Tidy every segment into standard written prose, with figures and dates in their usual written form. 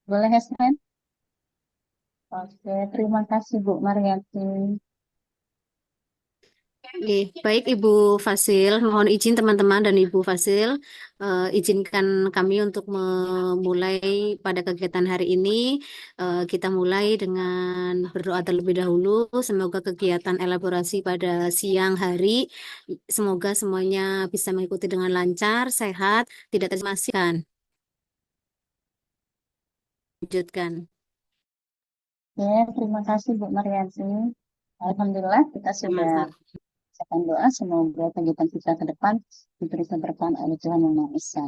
Boleh ya, Sen? Oke, terima kasih Bu Mariati. Baik Ibu Fasil, mohon izin teman-teman dan Ibu Fasil, izinkan kami untuk memulai pada kegiatan hari ini. Kita mulai dengan berdoa terlebih dahulu. Semoga kegiatan elaborasi pada siang hari, semoga semuanya bisa mengikuti dengan lancar, sehat, tidak termasukkan. Lanjutkan. Ya, terima kasih Bu Mariati. Alhamdulillah kita sudah Sama-sama. ucapkan doa semoga kegiatan kita ke depan diberi keberkahan oleh Tuhan Yang Maha Esa.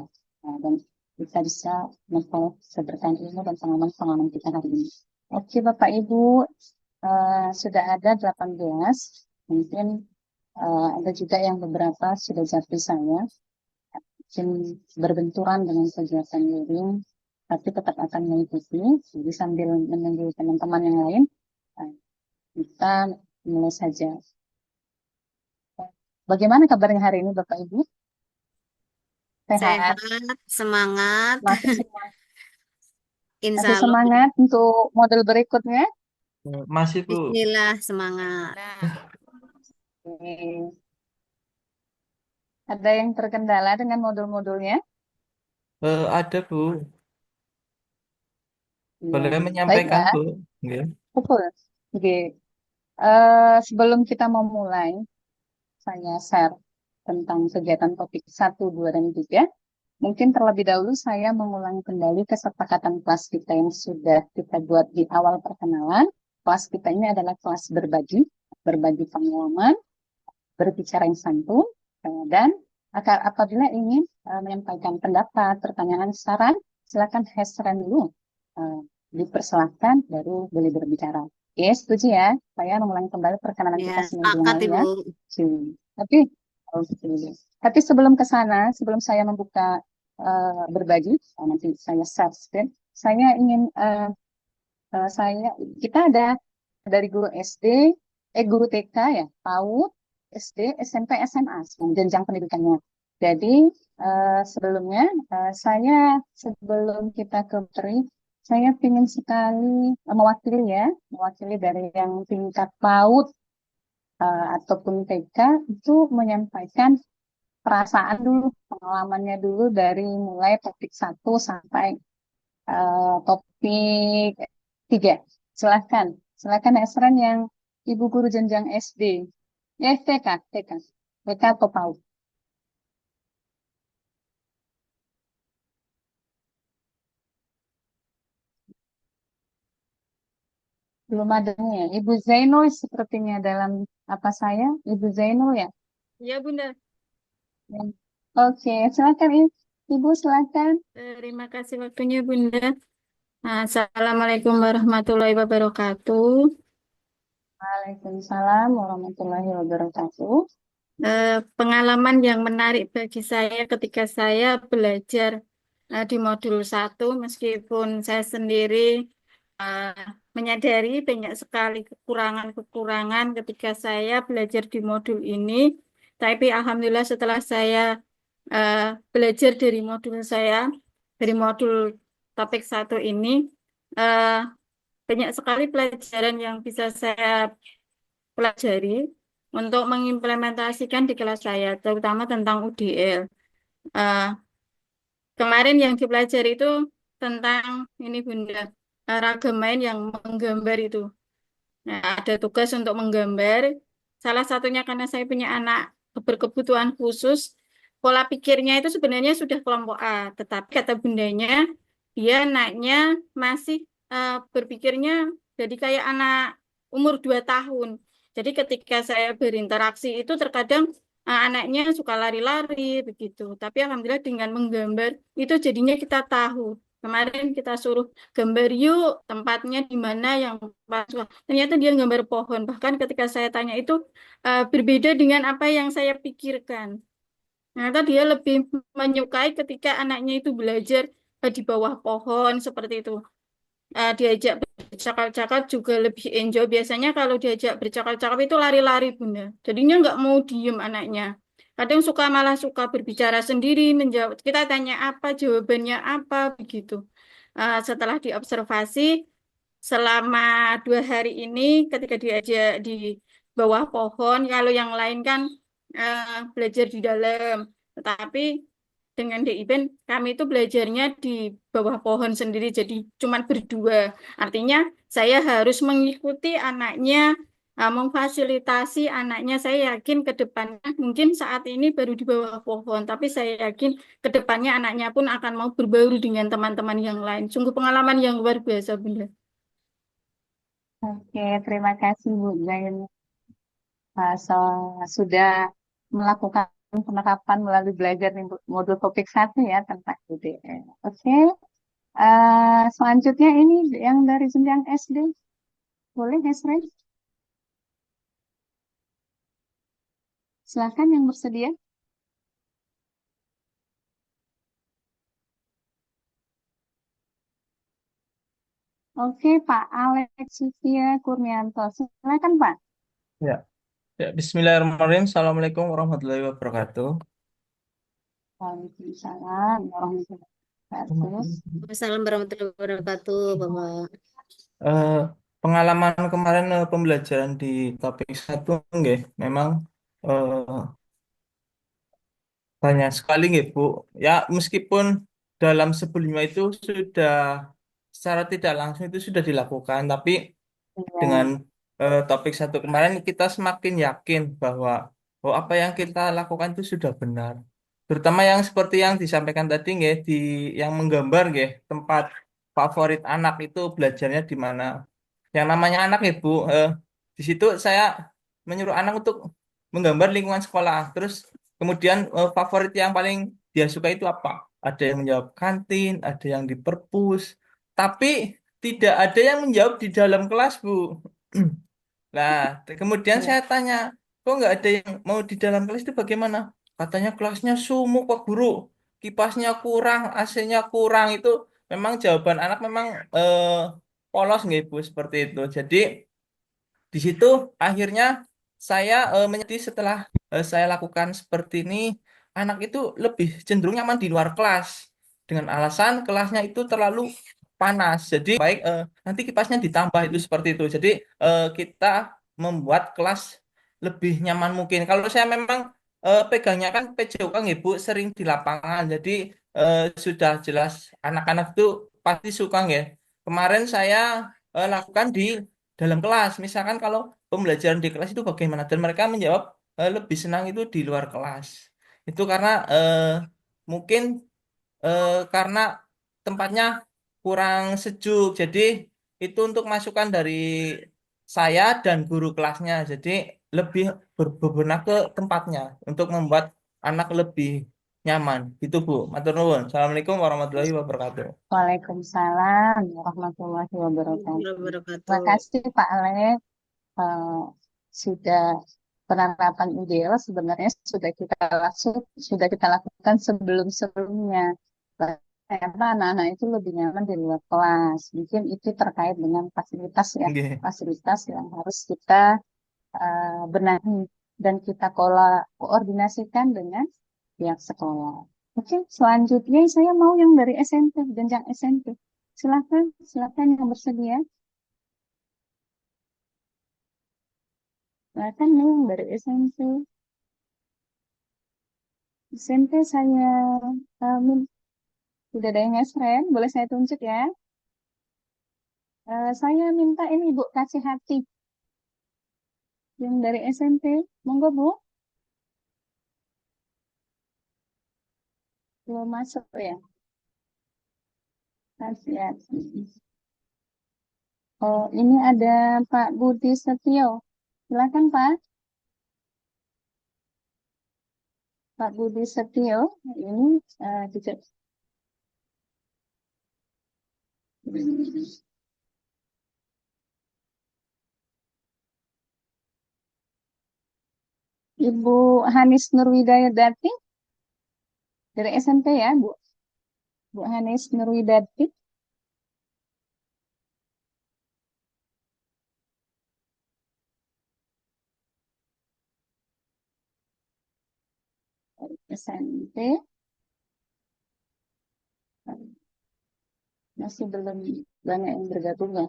Dan kita bisa seberkahan ilmu dan pengalaman-pengalaman kita hari ini. Oke Bapak Ibu, sudah ada 18. Mungkin ada juga yang beberapa sudah jatuh saya. Mungkin berbenturan dengan kegiatan luring, tapi tetap akan mengikuti. Jadi sambil menunggu teman-teman yang lain, eh, kita mulai saja. Bagaimana kabarnya hari ini, Bapak Ibu? Sehat, Sehat? semangat, Masih semangat? insya Masih Allah. semangat untuk model berikutnya? Masih, Bu. Bismillah, semangat. Oke. Ada yang terkendala dengan modul-modulnya? Ada, Bu. Iya. Boleh menyampaikan, Baiklah, Bu. Nggih. betul. Oke. Sebelum kita memulai, saya share tentang kegiatan topik 1, 2, dan 3. Mungkin terlebih dahulu saya mengulangi kembali kesepakatan kelas kita yang sudah kita buat di awal perkenalan. Kelas kita ini adalah kelas berbagi pengalaman, berbicara yang santun, dan apabila ingin menyampaikan pendapat, pertanyaan, saran, silakan hashtag dulu. Eh, Dipersilahkan, baru boleh berbicara. Oke, setuju ya? Saya mengulangi kembali perkenalan Ya, kita seminggu yang sepakat lalu Ibu. ya. Oke. Tapi, oke. Tapi sebelum ke sana, sebelum saya membuka berbagi, nanti saya share screen, saya ingin saya kita ada dari guru SD, guru TK ya, PAUD, SD, SMP, SMA, jenjang pendidikannya. Jadi sebelumnya saya sebelum kita ke materi, saya ingin sekali mewakili ya, mewakili dari yang tingkat PAUD ataupun TK itu menyampaikan perasaan dulu, pengalamannya dulu dari mulai topik 1 sampai topik 3. Silahkan. Silahkan Esran yang Ibu Guru Jenjang SD. TK, TK. TK atau PAUD. Belum ada nih ya. Ibu Zainul sepertinya dalam apa saya? Ibu Zainul ya. Ya, Bunda. Ya. Oke, silakan Ibu, silakan. Terima kasih waktunya, Bunda. Assalamualaikum warahmatullahi wabarakatuh. Waalaikumsalam warahmatullahi wabarakatuh. Pengalaman yang menarik bagi saya ketika saya belajar di modul 1, meskipun saya sendiri eh, menyadari banyak sekali kekurangan-kekurangan ketika saya belajar di modul ini, tapi alhamdulillah setelah saya eh, belajar dari modul topik 1 ini, eh, banyak sekali pelajaran yang bisa saya pelajari untuk mengimplementasikan di kelas saya, terutama tentang UDL. Eh, Kemarin yang dipelajari itu tentang ini Bunda, ragam main yang menggambar itu. Nah, ada tugas untuk menggambar. Salah satunya karena saya punya anak berkebutuhan khusus, pola pikirnya itu sebenarnya sudah kelompok A, tetapi kata bundanya, dia anaknya masih berpikirnya jadi kayak anak umur 2 tahun. Jadi ketika saya berinteraksi itu terkadang anaknya suka lari-lari begitu. Tapi alhamdulillah dengan menggambar itu jadinya kita tahu. Kemarin kita suruh gambar yuk tempatnya di mana yang pas. Ternyata dia gambar pohon. Bahkan ketika saya tanya itu berbeda dengan apa yang saya pikirkan. Ternyata dia lebih menyukai ketika anaknya itu belajar di bawah pohon seperti itu. Diajak bercakap-cakap juga lebih enjoy. Biasanya kalau diajak bercakap-cakap itu lari-lari Bunda. Jadinya nggak mau diem anaknya. Kadang malah suka berbicara sendiri, menjawab. Kita tanya apa, jawabannya apa, begitu. setelah diobservasi selama 2 hari ini ketika diajak di bawah pohon, kalau yang lain kan belajar di dalam, tetapi dengan DIBEN kami itu belajarnya di bawah pohon sendiri, jadi cuma berdua. Artinya saya harus mengikuti anaknya, memfasilitasi anaknya. Saya yakin ke depannya, mungkin saat ini baru di bawah pohon, tapi saya yakin ke depannya anaknya pun akan mau berbaur dengan teman-teman yang lain. Sungguh pengalaman yang luar biasa, Bunda. Oke, terima kasih Bu Zain. Sudah melakukan penerapan melalui belajar di modul topik 1 ya tentang UDN. Oke, selanjutnya ini yang dari jenjang SD. Boleh, Hesre? Silakan yang bersedia. Oke, Pak Alex Sufia Kurnianto. Silakan, Pak. Ya. Ya, Bismillahirrahmanirrahim. Assalamualaikum warahmatullahi wabarakatuh. Waalaikumsalam warahmatullahi wabarakatuh. Assalamualaikum warahmatullahi wabarakatuh, Bapak. Eh, Pengalaman kemarin pembelajaran di topik 1 nggih, memang eh, banyak sekali nggih, Bu. Ya, meskipun dalam sebelumnya itu sudah secara tidak langsung itu sudah dilakukan, tapi dengan Iya, topik 1 kemarin kita semakin yakin bahwa oh, apa yang kita lakukan itu sudah benar. Terutama yang seperti yang disampaikan tadi nggih, di yang menggambar nggih, tempat favorit anak itu belajarnya di mana. Yang namanya anak ya Bu, di situ saya menyuruh anak untuk menggambar lingkungan sekolah. Terus kemudian favorit yang paling dia suka itu apa? Ada yang menjawab kantin, ada yang di perpus, tapi tidak ada yang menjawab di dalam kelas, Bu. Nah, kemudian iya. saya tanya, kok nggak ada yang mau di dalam kelas itu bagaimana? Katanya kelasnya sumuk, Pak Guru. Kipasnya kurang, AC-nya kurang. Itu memang jawaban anak memang polos nggak, Bu, seperti itu. Jadi di situ akhirnya saya menyadari setelah saya lakukan seperti ini, anak itu lebih cenderung nyaman di luar kelas dengan alasan kelasnya itu terlalu panas. Jadi baik nanti kipasnya ditambah itu seperti itu. Jadi kita membuat kelas lebih nyaman mungkin. Kalau saya memang pegangnya kan PJOK kan Ibu sering di lapangan. Jadi sudah jelas anak-anak itu pasti suka ya. Kemarin saya lakukan di dalam kelas. Misalkan kalau pembelajaran di kelas itu bagaimana dan mereka menjawab lebih senang itu di luar kelas. Itu karena mungkin karena tempatnya kurang sejuk. Jadi itu untuk masukan dari saya dan guru kelasnya. Jadi lebih berbenah ke tempatnya untuk membuat anak lebih nyaman. Gitu Bu. Matur nuwun. Assalamualaikum warahmatullahi wabarakatuh. Waalaikumsalam warahmatullahi wabarakatuh. Terima Wabarakatuh. kasih Pak Alex. Eh, sudah penerapan ideal sebenarnya sudah kita lakukan sebelum-sebelumnya. Ternyata anak-anak itu lebih nyaman di luar kelas. Mungkin itu terkait dengan fasilitas ya, Nggih. fasilitas yang harus kita benahi dan kita koordinasikan dengan pihak sekolah. Oke, selanjutnya saya mau yang dari SMP, jenjang SMP. Silakan, silakan yang bersedia. Silakan nih yang dari SMP. SMP saya sudah ada yang nge-friend, boleh saya tunjuk ya. Saya minta ini Bu kasih hati yang dari SMP. Monggo Bu, belum masuk ya. Kasih hati. Oh, ini ada Pak Budi Setio. Silakan Pak. Pak Budi Setio. Ini juga. Ibu Hanis Nurwidayati dari SMP ya, Bu. Bu Hanis Nurwidati. SMP. Masih belum banyak yang bergabung ya.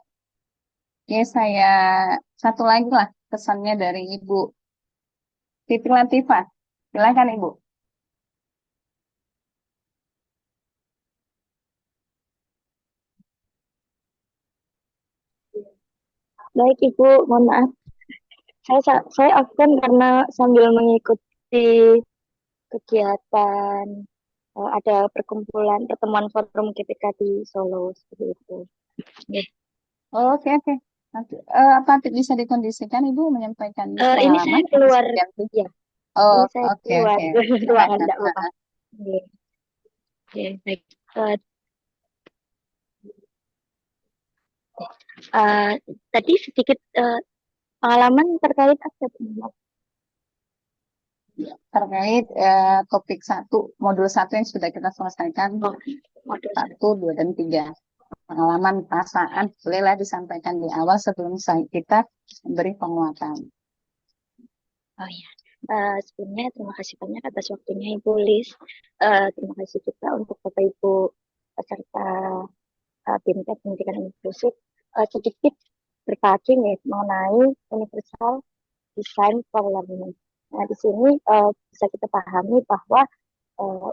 Oke, saya satu lagi lah pesannya dari Ibu Titi Latifah. Silakan Ibu. Baik Ibu, mohon maaf. Saya absen karena sambil mengikuti kegiatan ada perkumpulan pertemuan forum GPK di Solo seperti itu. Oke. Oke, oke. Nanti, apa bisa dikondisikan Ibu menyampaikan Ini saya pengalaman atau keluar ganti? ya. Oh, Ini saya oke, keluar oke. ruangan Silakan. tidak apa-apa. Oke, oke, baik. Eh, eh, Tadi sedikit pengalaman terkait apa Bu? Terkait topik satu, modul satu yang sudah kita selesaikan, Oh, modul satu, dua, dan tiga. Pengalaman, perasaan, bolehlah disampaikan di awal sebelum kita beri penguatan. Oh ya, sebelumnya terima kasih banyak atas waktunya Ibu Lis. Terima kasih juga untuk Bapak Ibu peserta BIMTEK Pendidikan Inklusif. Sedikit berpacu ya mengenai Universal Design for Learning. Nah, di sini bisa kita pahami bahwa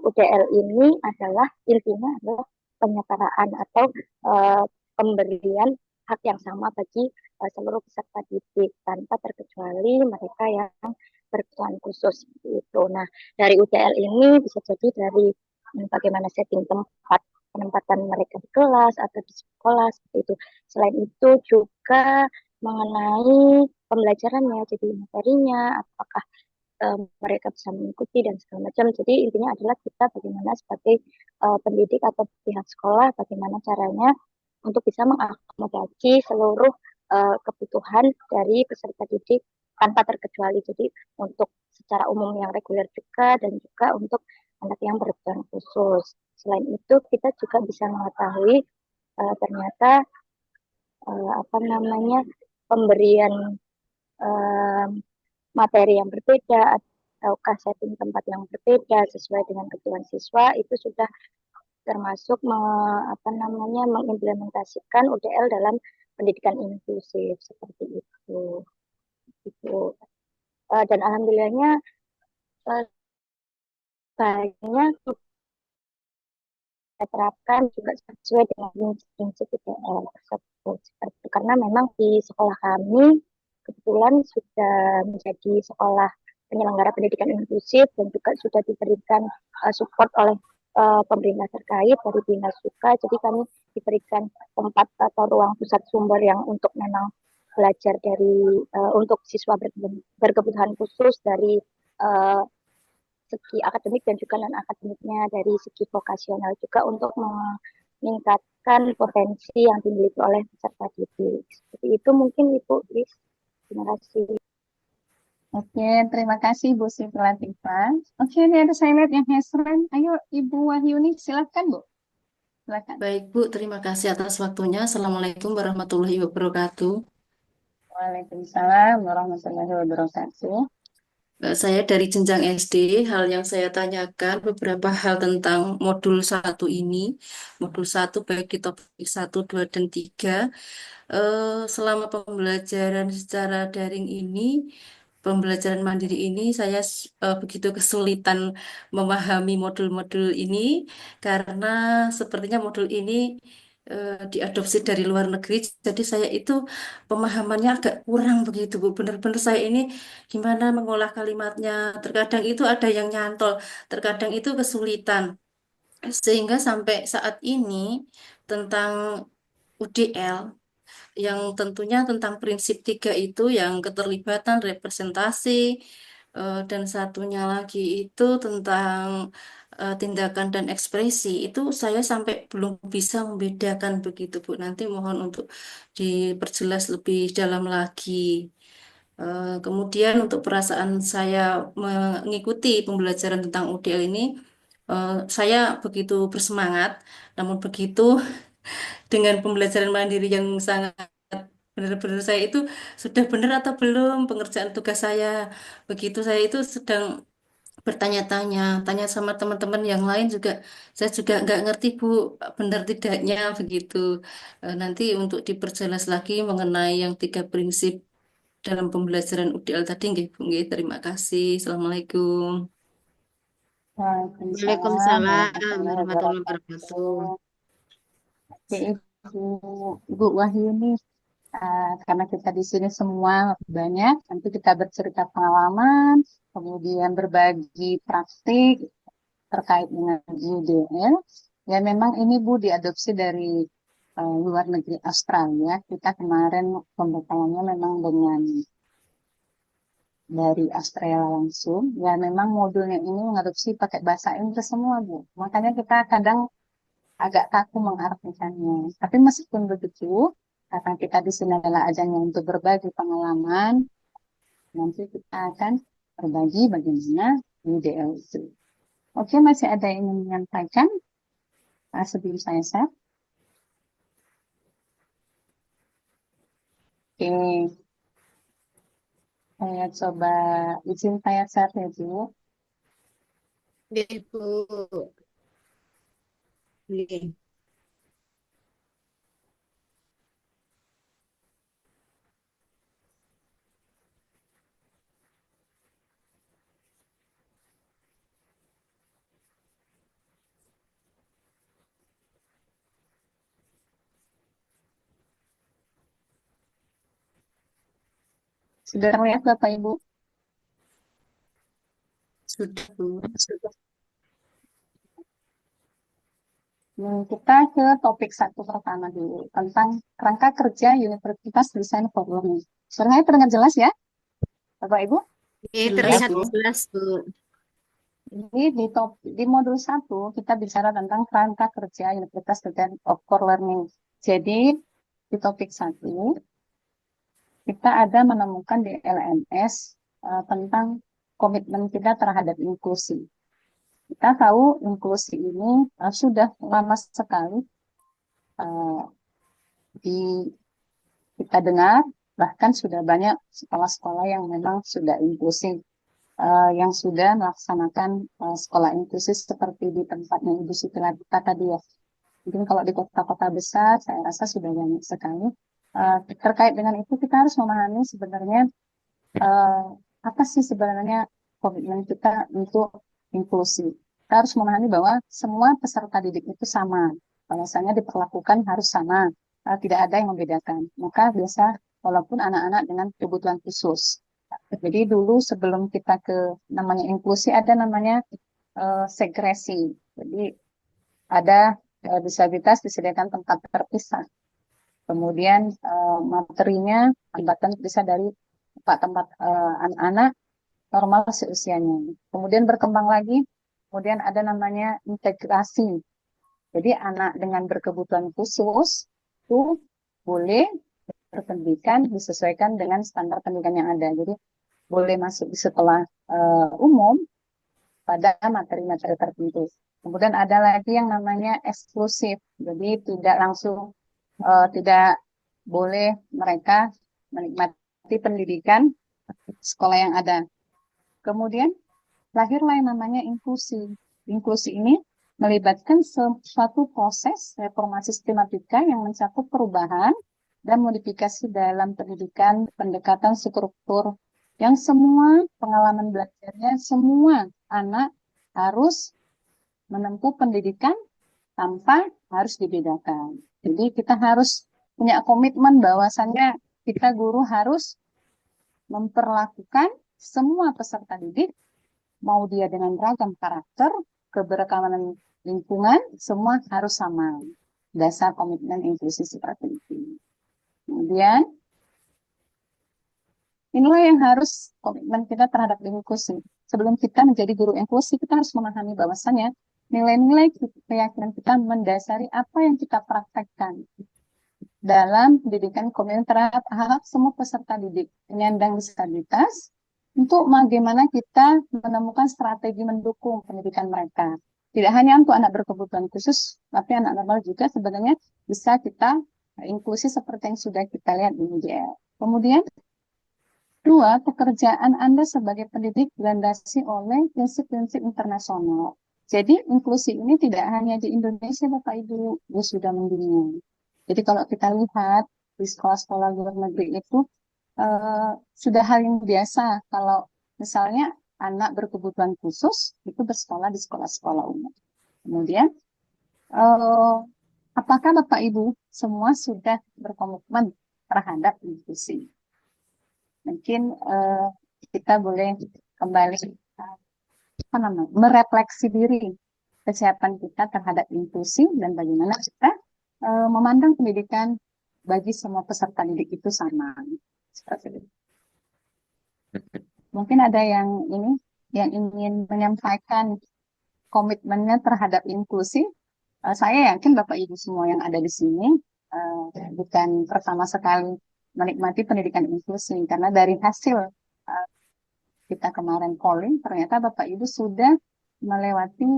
UDL ini adalah intinya adalah penyetaraan atau uh, pemberian hak yang sama bagi seluruh peserta didik tanpa terkecuali mereka yang berkebutuhan khusus seperti itu. Nah, dari UDL ini bisa jadi dari bagaimana setting tempat penempatan mereka di kelas atau di sekolah seperti itu. Selain itu juga mengenai pembelajarannya, jadi materinya, apakah mereka bisa mengikuti dan segala macam. Jadi intinya adalah kita bagaimana sebagai pendidik atau pihak sekolah, bagaimana caranya untuk bisa mengakomodasi seluruh kebutuhan dari peserta didik tanpa terkecuali. Jadi untuk secara umum yang reguler juga dan juga untuk anak yang berkebutuhan khusus. Selain itu kita juga bisa mengetahui ternyata apa namanya pemberian uh, materi yang berbeda ataukah setting tempat yang berbeda sesuai dengan kebutuhan siswa itu sudah termasuk apa namanya mengimplementasikan UDL dalam pendidikan inklusif seperti itu. Dan alhamdulillahnya banyak kita terapkan juga sesuai dengan prinsip UDL tersebut. Karena memang di sekolah kami kebetulan sudah menjadi sekolah penyelenggara pendidikan inklusif dan juga sudah diberikan support oleh pemerintah terkait dari Dinas Suka. Jadi kami diberikan tempat atau ruang pusat sumber yang untuk memang belajar dari untuk siswa berkebutuhan khusus dari uh, segi akademik dan juga non akademiknya dari segi vokasional juga untuk meningkatkan potensi yang dimiliki oleh peserta didik. Seperti itu mungkin Ibu Lis. Terima kasih. Oke, terima kasih Bu Siti Latifah. Oke, ini ada saya lihat yang Hesran. Ayo Ibu Wahyuni, silakan Bu. Silakan. Baik Bu, terima kasih atas waktunya. Assalamualaikum warahmatullahi wabarakatuh. Waalaikumsalam warahmatullahi wabarakatuh. Saya dari jenjang SD, hal yang saya tanyakan beberapa hal tentang modul satu ini. Modul satu baik di topik satu, 2, dan 3. Selama pembelajaran secara daring ini, pembelajaran mandiri ini, saya begitu kesulitan memahami modul-modul ini karena sepertinya modul ini diadopsi dari luar negeri. Jadi saya itu pemahamannya agak kurang begitu, Bu. Benar-benar saya ini gimana mengolah kalimatnya. Terkadang itu ada yang nyantol, terkadang itu kesulitan. Sehingga sampai saat ini tentang UDL yang tentunya tentang prinsip tiga itu yang keterlibatan representasi dan satunya lagi itu tentang tindakan dan ekspresi itu saya sampai belum bisa membedakan begitu Bu. Nanti mohon untuk diperjelas lebih dalam lagi. Kemudian untuk perasaan saya mengikuti pembelajaran tentang UDL ini, saya begitu bersemangat, namun begitu dengan pembelajaran mandiri yang sangat benar-benar saya itu sudah benar atau belum pengerjaan tugas saya. Begitu saya itu sedang bertanya-tanya, tanya sama teman-teman yang lain juga. Saya juga nggak ngerti Bu, benar tidaknya begitu. Nanti untuk diperjelas lagi mengenai yang 3 prinsip dalam pembelajaran UDL tadi, nggih Bu. Nggih, terima kasih. Assalamualaikum. Waalaikumsalam Waalaikumsalam warahmatullahi warahmatullahi wabarakatuh. wabarakatuh. Oke, Ibu Wahyuni, karena kita di sini semua banyak, nanti kita bercerita pengalaman, kemudian berbagi praktik terkait dengan UDL. Ya memang ini Bu diadopsi dari luar negeri Australia. Kita kemarin pembekalannya memang dengan dari Australia langsung. Ya memang modulnya ini mengadopsi pakai bahasa Inggris semua Bu. Makanya kita kadang agak kaku mengartikannya. Tapi meskipun begitu, karena kita di sini adalah ajangnya untuk berbagi pengalaman, nanti kita akan berbagi bagaimana UDL itu. Oke, masih ada yang ingin menyampaikan sebelum saya share? Oke, saya coba izin saya share ya Bu. Nggih, Bu. Nggih. Sudah terlihat Bapak Ibu? Sudah Bu. Sudah. Kita ke topik satu pertama dulu tentang kerangka kerja Universitas Desain for Learning. Suaranya terdengar jelas ya, Bapak Ibu? Nggih, Jelas Ya, terlihat Bu. jelas, Bu. Jadi di modul 1 kita bicara tentang kerangka kerja Universitas Desain for Learning. Jadi di topik 1 kita ada menemukan di LMS tentang komitmen kita terhadap inklusi. Kita tahu inklusi ini sudah lama sekali uh, di kita dengar, bahkan sudah banyak sekolah-sekolah yang memang sudah inklusi, yang sudah melaksanakan sekolah inklusi seperti di tempatnya Ibu Siti Labita tadi ya. Mungkin kalau di kota-kota besar, saya rasa sudah banyak sekali. Terkait dengan itu, kita harus memahami sebenarnya apa sih sebenarnya komitmen kita untuk inklusi. Kita harus memahami bahwa semua peserta didik itu sama. Bahwasanya diperlakukan harus sama, tidak ada yang membedakan. Maka biasa walaupun anak-anak dengan kebutuhan khusus. Jadi dulu sebelum kita ke namanya inklusi ada namanya segresi. Jadi ada disabilitas disediakan tempat terpisah. Kemudian materinya hambatan bisa dari tempat-tempat anak-anak normal seusianya. Kemudian berkembang lagi, kemudian ada namanya integrasi. Jadi anak dengan berkebutuhan khusus itu boleh berpendidikan disesuaikan dengan standar pendidikan yang ada. Jadi boleh masuk di sekolah umum pada materi-materi tertentu. Kemudian ada lagi yang namanya eksklusif. Jadi tidak langsung tidak boleh mereka menikmati pendidikan sekolah yang ada. Kemudian lahirlah yang namanya inklusi. Inklusi ini melibatkan suatu proses reformasi sistematika yang mencakup perubahan dan modifikasi dalam pendidikan, pendekatan struktur, yang semua pengalaman belajarnya, semua anak harus menempuh pendidikan tanpa harus dibedakan. Jadi kita harus punya komitmen bahwasannya kita guru harus memperlakukan semua peserta didik, mau dia dengan ragam karakter, keberagaman lingkungan, semua harus sama. Dasar komitmen inklusi seperti itu. Kemudian, inilah yang harus komitmen kita terhadap inklusi. Sebelum kita menjadi guru inklusi, kita harus memahami bahwasannya nilai-nilai keyakinan kita mendasari apa yang kita praktekkan dalam pendidikan komitmen terhadap hak semua peserta didik penyandang disabilitas untuk bagaimana kita menemukan strategi mendukung pendidikan mereka. Tidak hanya untuk anak berkebutuhan khusus, tapi anak normal juga sebenarnya bisa kita inklusi seperti yang sudah kita lihat di UDL. Kemudian Dua, pekerjaan Anda sebagai pendidik dilandasi oleh prinsip-prinsip internasional. Jadi inklusi ini tidak hanya di Indonesia, Bapak Ibu, sudah mendunia. Jadi kalau kita lihat di sekolah-sekolah luar negeri itu sudah hal yang biasa kalau misalnya anak berkebutuhan khusus itu bersekolah di sekolah-sekolah umum. Kemudian, apakah Bapak Ibu semua sudah berkomitmen terhadap inklusi? Mungkin kita boleh kembali merefleksi diri kesiapan kita terhadap inklusi dan bagaimana kita memandang pendidikan bagi semua peserta didik itu sama. Seperti itu. Mungkin ada yang ingin menyampaikan komitmennya terhadap inklusi. Saya yakin Bapak Ibu semua yang ada di sini bukan pertama sekali menikmati pendidikan inklusi, karena dari hasil kita kemarin polling, ternyata Bapak Ibu sudah melewati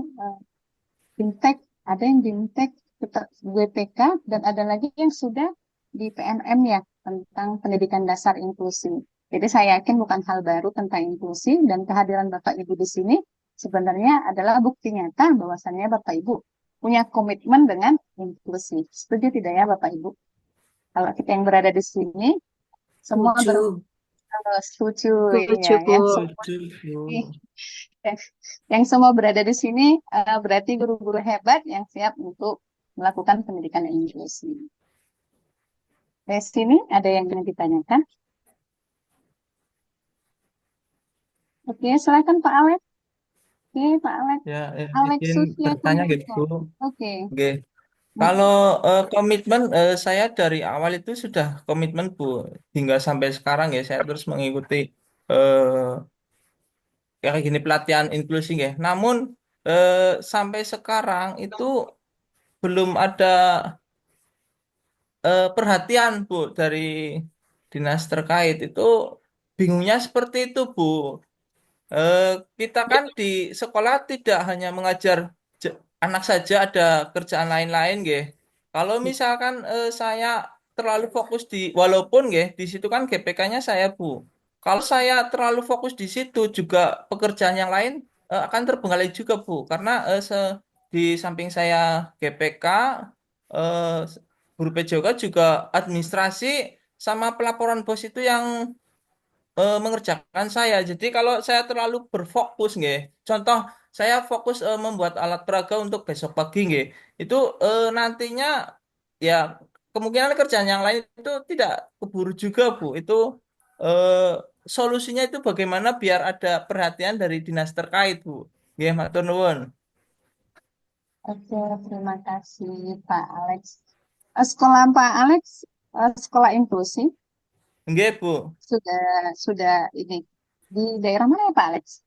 Bintek, ada yang Bintek WPK, dan ada lagi yang sudah di PNM ya, tentang pendidikan dasar inklusi. Jadi saya yakin bukan hal baru tentang inklusi, dan kehadiran Bapak Ibu di sini sebenarnya adalah bukti nyata bahwasannya Bapak Ibu punya komitmen dengan inklusi. Setuju tidak ya Bapak Ibu? Kalau kita yang berada di sini, semua Setuju. setuju Setuju, ya, Bu. yang semua berada di sini berarti guru-guru hebat yang siap untuk melakukan pendidikan inklusi. Di sini ada yang ingin ditanyakan? Oke, silakan Pak Alex. Oke, Pak Alex. Ya, Alex izin Sutia bertanya gitu. Santoso. Oke. Oke. Kalau komitmen saya dari awal itu sudah komitmen Bu, hingga sampai sekarang ya saya terus mengikuti kayak gini pelatihan inklusi ya. Namun sampai sekarang itu belum ada perhatian Bu dari dinas terkait. Itu bingungnya seperti itu Bu. Eh, Kita kan di sekolah tidak hanya mengajar anak saja, ada kerjaan lain-lain, nggih. Kalau misalkan saya terlalu fokus walaupun nggih, di situ kan GPK-nya saya Bu. Kalau saya terlalu fokus di situ juga pekerjaan yang lain akan terbengkalai juga Bu, karena di samping saya GPK, eh, guru PJOK juga administrasi sama pelaporan bos itu yang mengerjakan saya. Jadi kalau saya terlalu berfokus nggih. Contoh saya fokus membuat alat peraga untuk besok pagi nggih. Itu nantinya ya kemungkinan kerjaan yang lain itu tidak keburu juga, Bu. Itu eh, solusinya itu bagaimana biar ada perhatian dari dinas terkait, Bu. Nggih, matur nuwun. Oke, terima kasih Pak Alex. Sekolah Pak Alex, sekolah inklusi Nggih, Bu. sudah ini di daerah mana ya Pak Alex?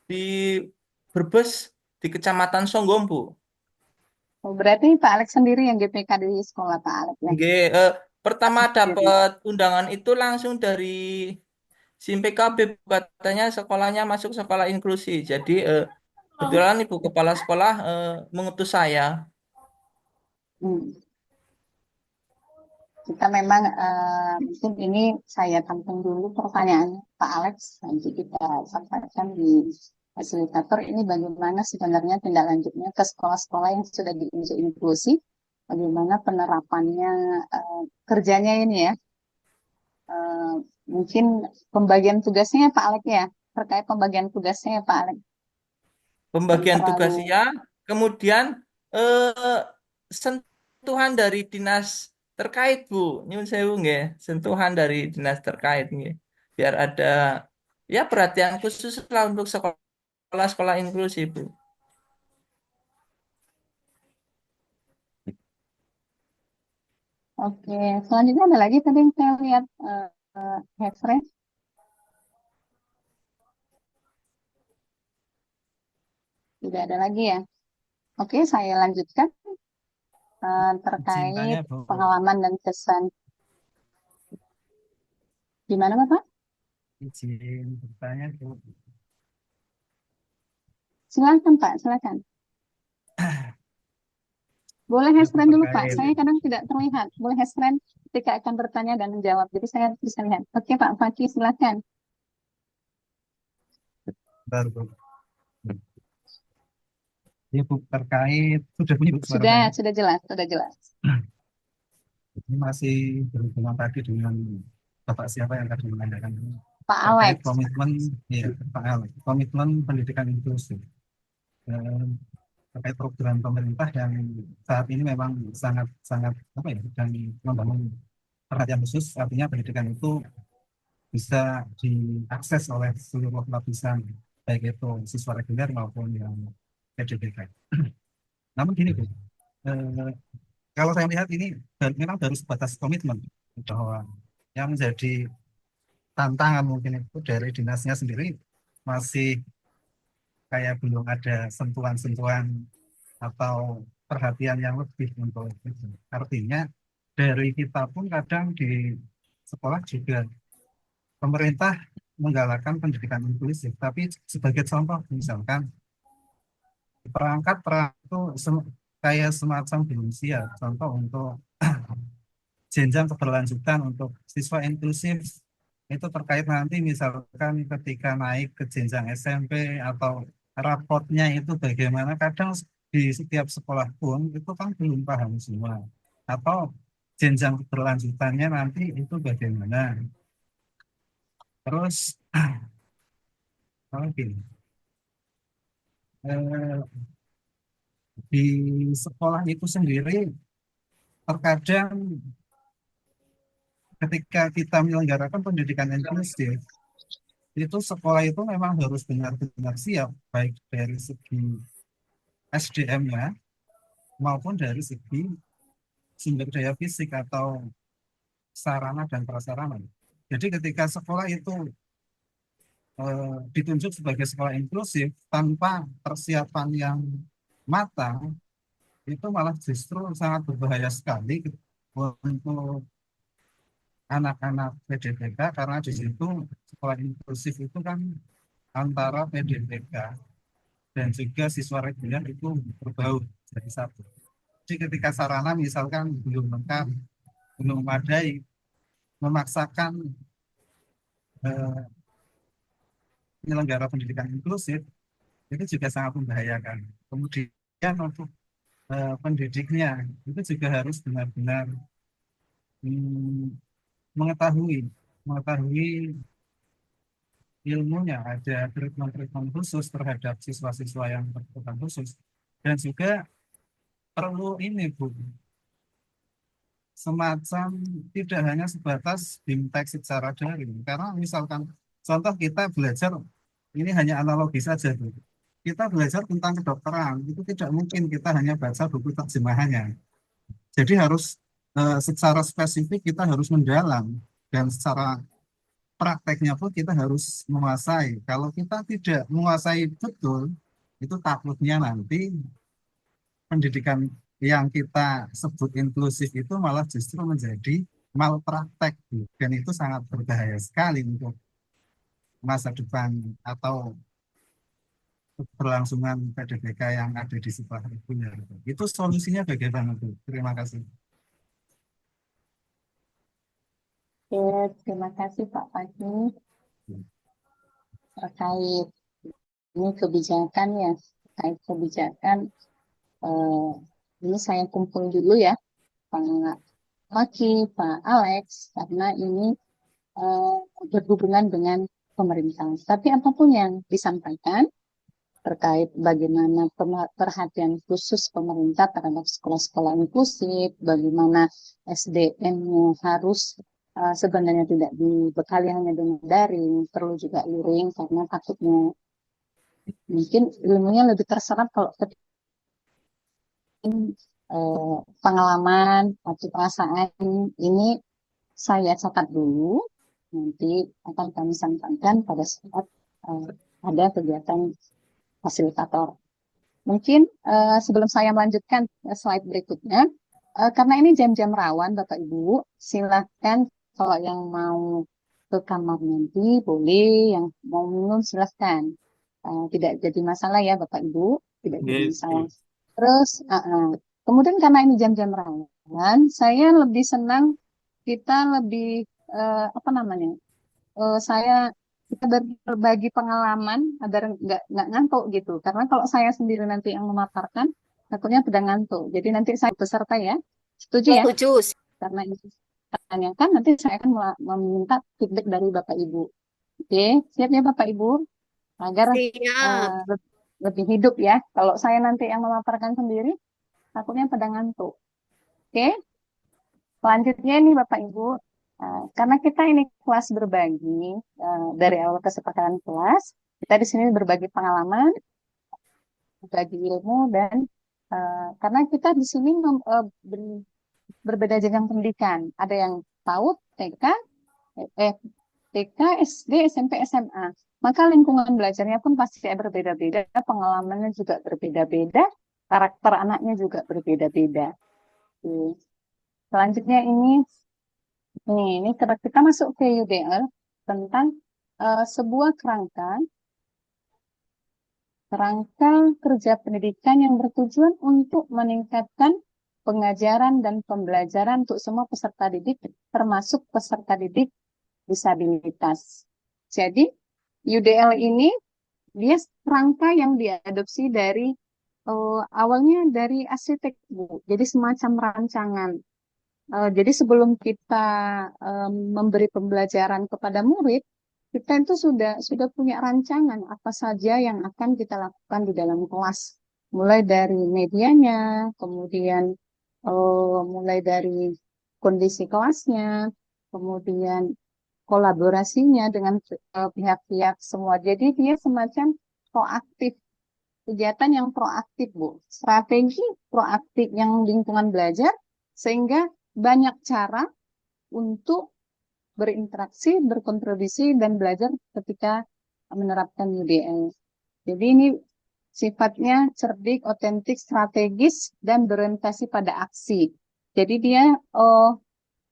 Di Brebes di Kecamatan Songgom, Bu. Oh, berarti Pak Alex sendiri yang GPK di sekolah Pak Alex ya? Nggih, pertama dapat undangan itu langsung dari SIM PKB, katanya sekolahnya masuk sekolah inklusi. Jadi kebetulan Ibu Kepala Sekolah mengutus saya. Hmm. Kita memang mungkin ini saya tampung dulu pertanyaannya Pak Alex, nanti kita sampaikan di fasilitator ini bagaimana sebenarnya tindak lanjutnya ke sekolah-sekolah yang sudah diuji inklusi, bagaimana penerapannya kerjanya ini ya. Mungkin pembagian tugasnya Pak Alex ya, terkait pembagian tugasnya ya Pak Alex. Pembagian Terlalu tugasnya, kemudian eh, sentuhan dari dinas terkait, Bu. Nyun sewu nggih, sentuhan dari dinas terkait nggih. Biar ada ya perhatian khusus lah untuk sekolah-sekolah inklusi, Bu. Oke, selanjutnya ada lagi tadi yang saya lihat Hefren. Tidak ada lagi ya. Oke, saya lanjutkan terkait pengalaman dan kesan. Gimana Bapak? Izin bertanya, Bu. Silakan Pak, silakan. Boleh Aku Hesren dulu Pak, terkait saya kadang tidak terlihat. Boleh Hesren ketika akan bertanya dan menjawab, jadi saya bisa lihat. Oke Pak Fakih, silakan. Bentar, Bu. Ini Bu, terkait sudah bunyi Bu suara Sudah, saya. sudah jelas, sudah jelas. Ini masih berhubungan tadi dengan Bapak siapa yang tadi menanyakan ini. Pak Terkait Alex, komitmen, ya, Pak Al, komitmen pendidikan inklusif. Eh, Terkait program pemerintah yang saat ini memang sangat sangat apa ya, dan membangun perhatian khusus, artinya pendidikan itu bisa diakses oleh seluruh lapisan, baik itu siswa reguler maupun yang PDBK. Namun gini Bu, eh, kalau saya melihat ini memang baru sebatas komitmen, bahwa yang menjadi tantangan mungkin itu dari dinasnya sendiri masih kayak belum ada sentuhan-sentuhan atau perhatian yang lebih untuk itu. Artinya dari kita pun kadang di sekolah juga pemerintah menggalakkan pendidikan inklusif, tapi sebagai contoh misalkan perangkat itu kayak semacam belum siap. Contoh untuk jenjang keberlanjutan untuk siswa inklusif itu terkait nanti misalkan ketika naik ke jenjang SMP atau rapotnya itu bagaimana, kadang di setiap sekolah pun itu kan belum paham semua, atau jenjang keberlanjutannya nanti itu bagaimana. Terus lagi di sekolah itu sendiri terkadang ketika kita menyelenggarakan pendidikan inklusif, itu sekolah itu memang harus benar-benar siap, baik dari segi SDM-nya maupun dari segi sumber daya fisik atau sarana dan prasarana. Jadi ketika sekolah itu ditunjuk sebagai sekolah inklusif tanpa persiapan yang matang, itu malah justru sangat berbahaya sekali untuk anak-anak PDPK, karena di situ sekolah inklusif itu kan antara PDPK dan juga siswa reguler itu berbaur jadi satu. Jadi ketika sarana misalkan belum lengkap, belum memadai, memaksakan eh, penyelenggara pendidikan inklusif, itu juga sangat membahayakan. Kemudian untuk pendidiknya itu juga harus benar-benar mm, mengetahui mengetahui ilmunya, ada treatment-treatment khusus terhadap siswa-siswa yang berkebutuhan khusus, dan juga perlu ini Bu, semacam tidak hanya sebatas bimtek secara daring, karena misalkan contoh kita belajar, ini hanya analogi saja Bu, kita belajar tentang kedokteran itu tidak mungkin kita hanya baca buku terjemahannya, jadi harus secara spesifik kita harus mendalam, dan secara prakteknya pun kita harus menguasai. Kalau kita tidak menguasai betul, itu takutnya nanti pendidikan yang kita sebut inklusif itu malah justru menjadi malpraktek, dan itu sangat berbahaya sekali untuk masa depan atau keberlangsungan PDBK yang ada di sekolah reguler. Itu solusinya bagaimana Bu? Terima kasih. Oke, terima kasih Pak Fahmi terkait ini kebijakan ya, terkait kebijakan. Ini saya kumpul dulu ya, Pak Maki, Pak Alex, karena ini eh, berhubungan dengan pemerintah. Tapi apapun yang disampaikan terkait bagaimana perhatian khusus pemerintah terhadap sekolah-sekolah inklusif, bagaimana SDM-nya harus sebenarnya tidak dibekali hanya dengan daring, perlu juga luring karena takutnya mungkin ilmunya lebih terserap kalau pengalaman atau perasaan ini saya catat dulu, nanti akan kami sampaikan pada saat ada kegiatan fasilitator. Mungkin sebelum saya melanjutkan slide berikutnya, karena ini jam-jam rawan Bapak Ibu, silakan kalau yang mau ke kamar nanti boleh, yang mau minum silahkan. Tidak jadi masalah ya Bapak Ibu, tidak jadi Yes, masalah. Terus, kemudian karena ini jam-jam rawan, saya lebih senang kita lebih apa namanya? Saya kita berbagi pengalaman agar nggak ngantuk gitu. Karena kalau saya sendiri nanti yang memaparkan, takutnya sudah ngantuk. Jadi nanti saya peserta ya, setuju ya? Setuju. Karena itu tanyakan, nanti saya akan meminta feedback dari Bapak Ibu. Oke, siap ya Bapak Ibu? Agar Siap. lebih hidup ya. Kalau saya nanti yang memaparkan sendiri, takutnya pada ngantuk. Oke, selanjutnya ini Bapak Ibu, karena kita ini kelas berbagi dari awal kesepakatan kelas, kita di sini berbagi pengalaman, berbagi ilmu dan karena kita di sini berbeda jenjang pendidikan. Ada yang PAUD, TK, TK, SD, SMP, SMA. Maka lingkungan belajarnya pun pasti berbeda-beda, pengalamannya juga berbeda-beda, karakter anaknya juga berbeda-beda. Selanjutnya ini kita masuk ke UDL tentang sebuah kerangka kerja pendidikan yang bertujuan untuk meningkatkan pengajaran dan pembelajaran untuk semua peserta didik, termasuk peserta didik disabilitas. Jadi, UDL ini dia kerangka yang diadopsi dari awalnya dari arsitek, Bu. Jadi semacam rancangan. Jadi sebelum kita memberi pembelajaran kepada murid, kita itu sudah punya rancangan apa saja yang akan kita lakukan di dalam kelas. Mulai dari medianya, kemudian mulai dari kondisi kelasnya, kemudian kolaborasinya dengan pihak-pihak semua. Jadi dia semacam proaktif, kegiatan yang proaktif, Bu. Strategi proaktif yang lingkungan belajar, sehingga banyak cara untuk berinteraksi, berkontribusi, dan belajar ketika menerapkan UDL. Jadi ini sifatnya cerdik, otentik, strategis, dan berorientasi pada aksi. Jadi dia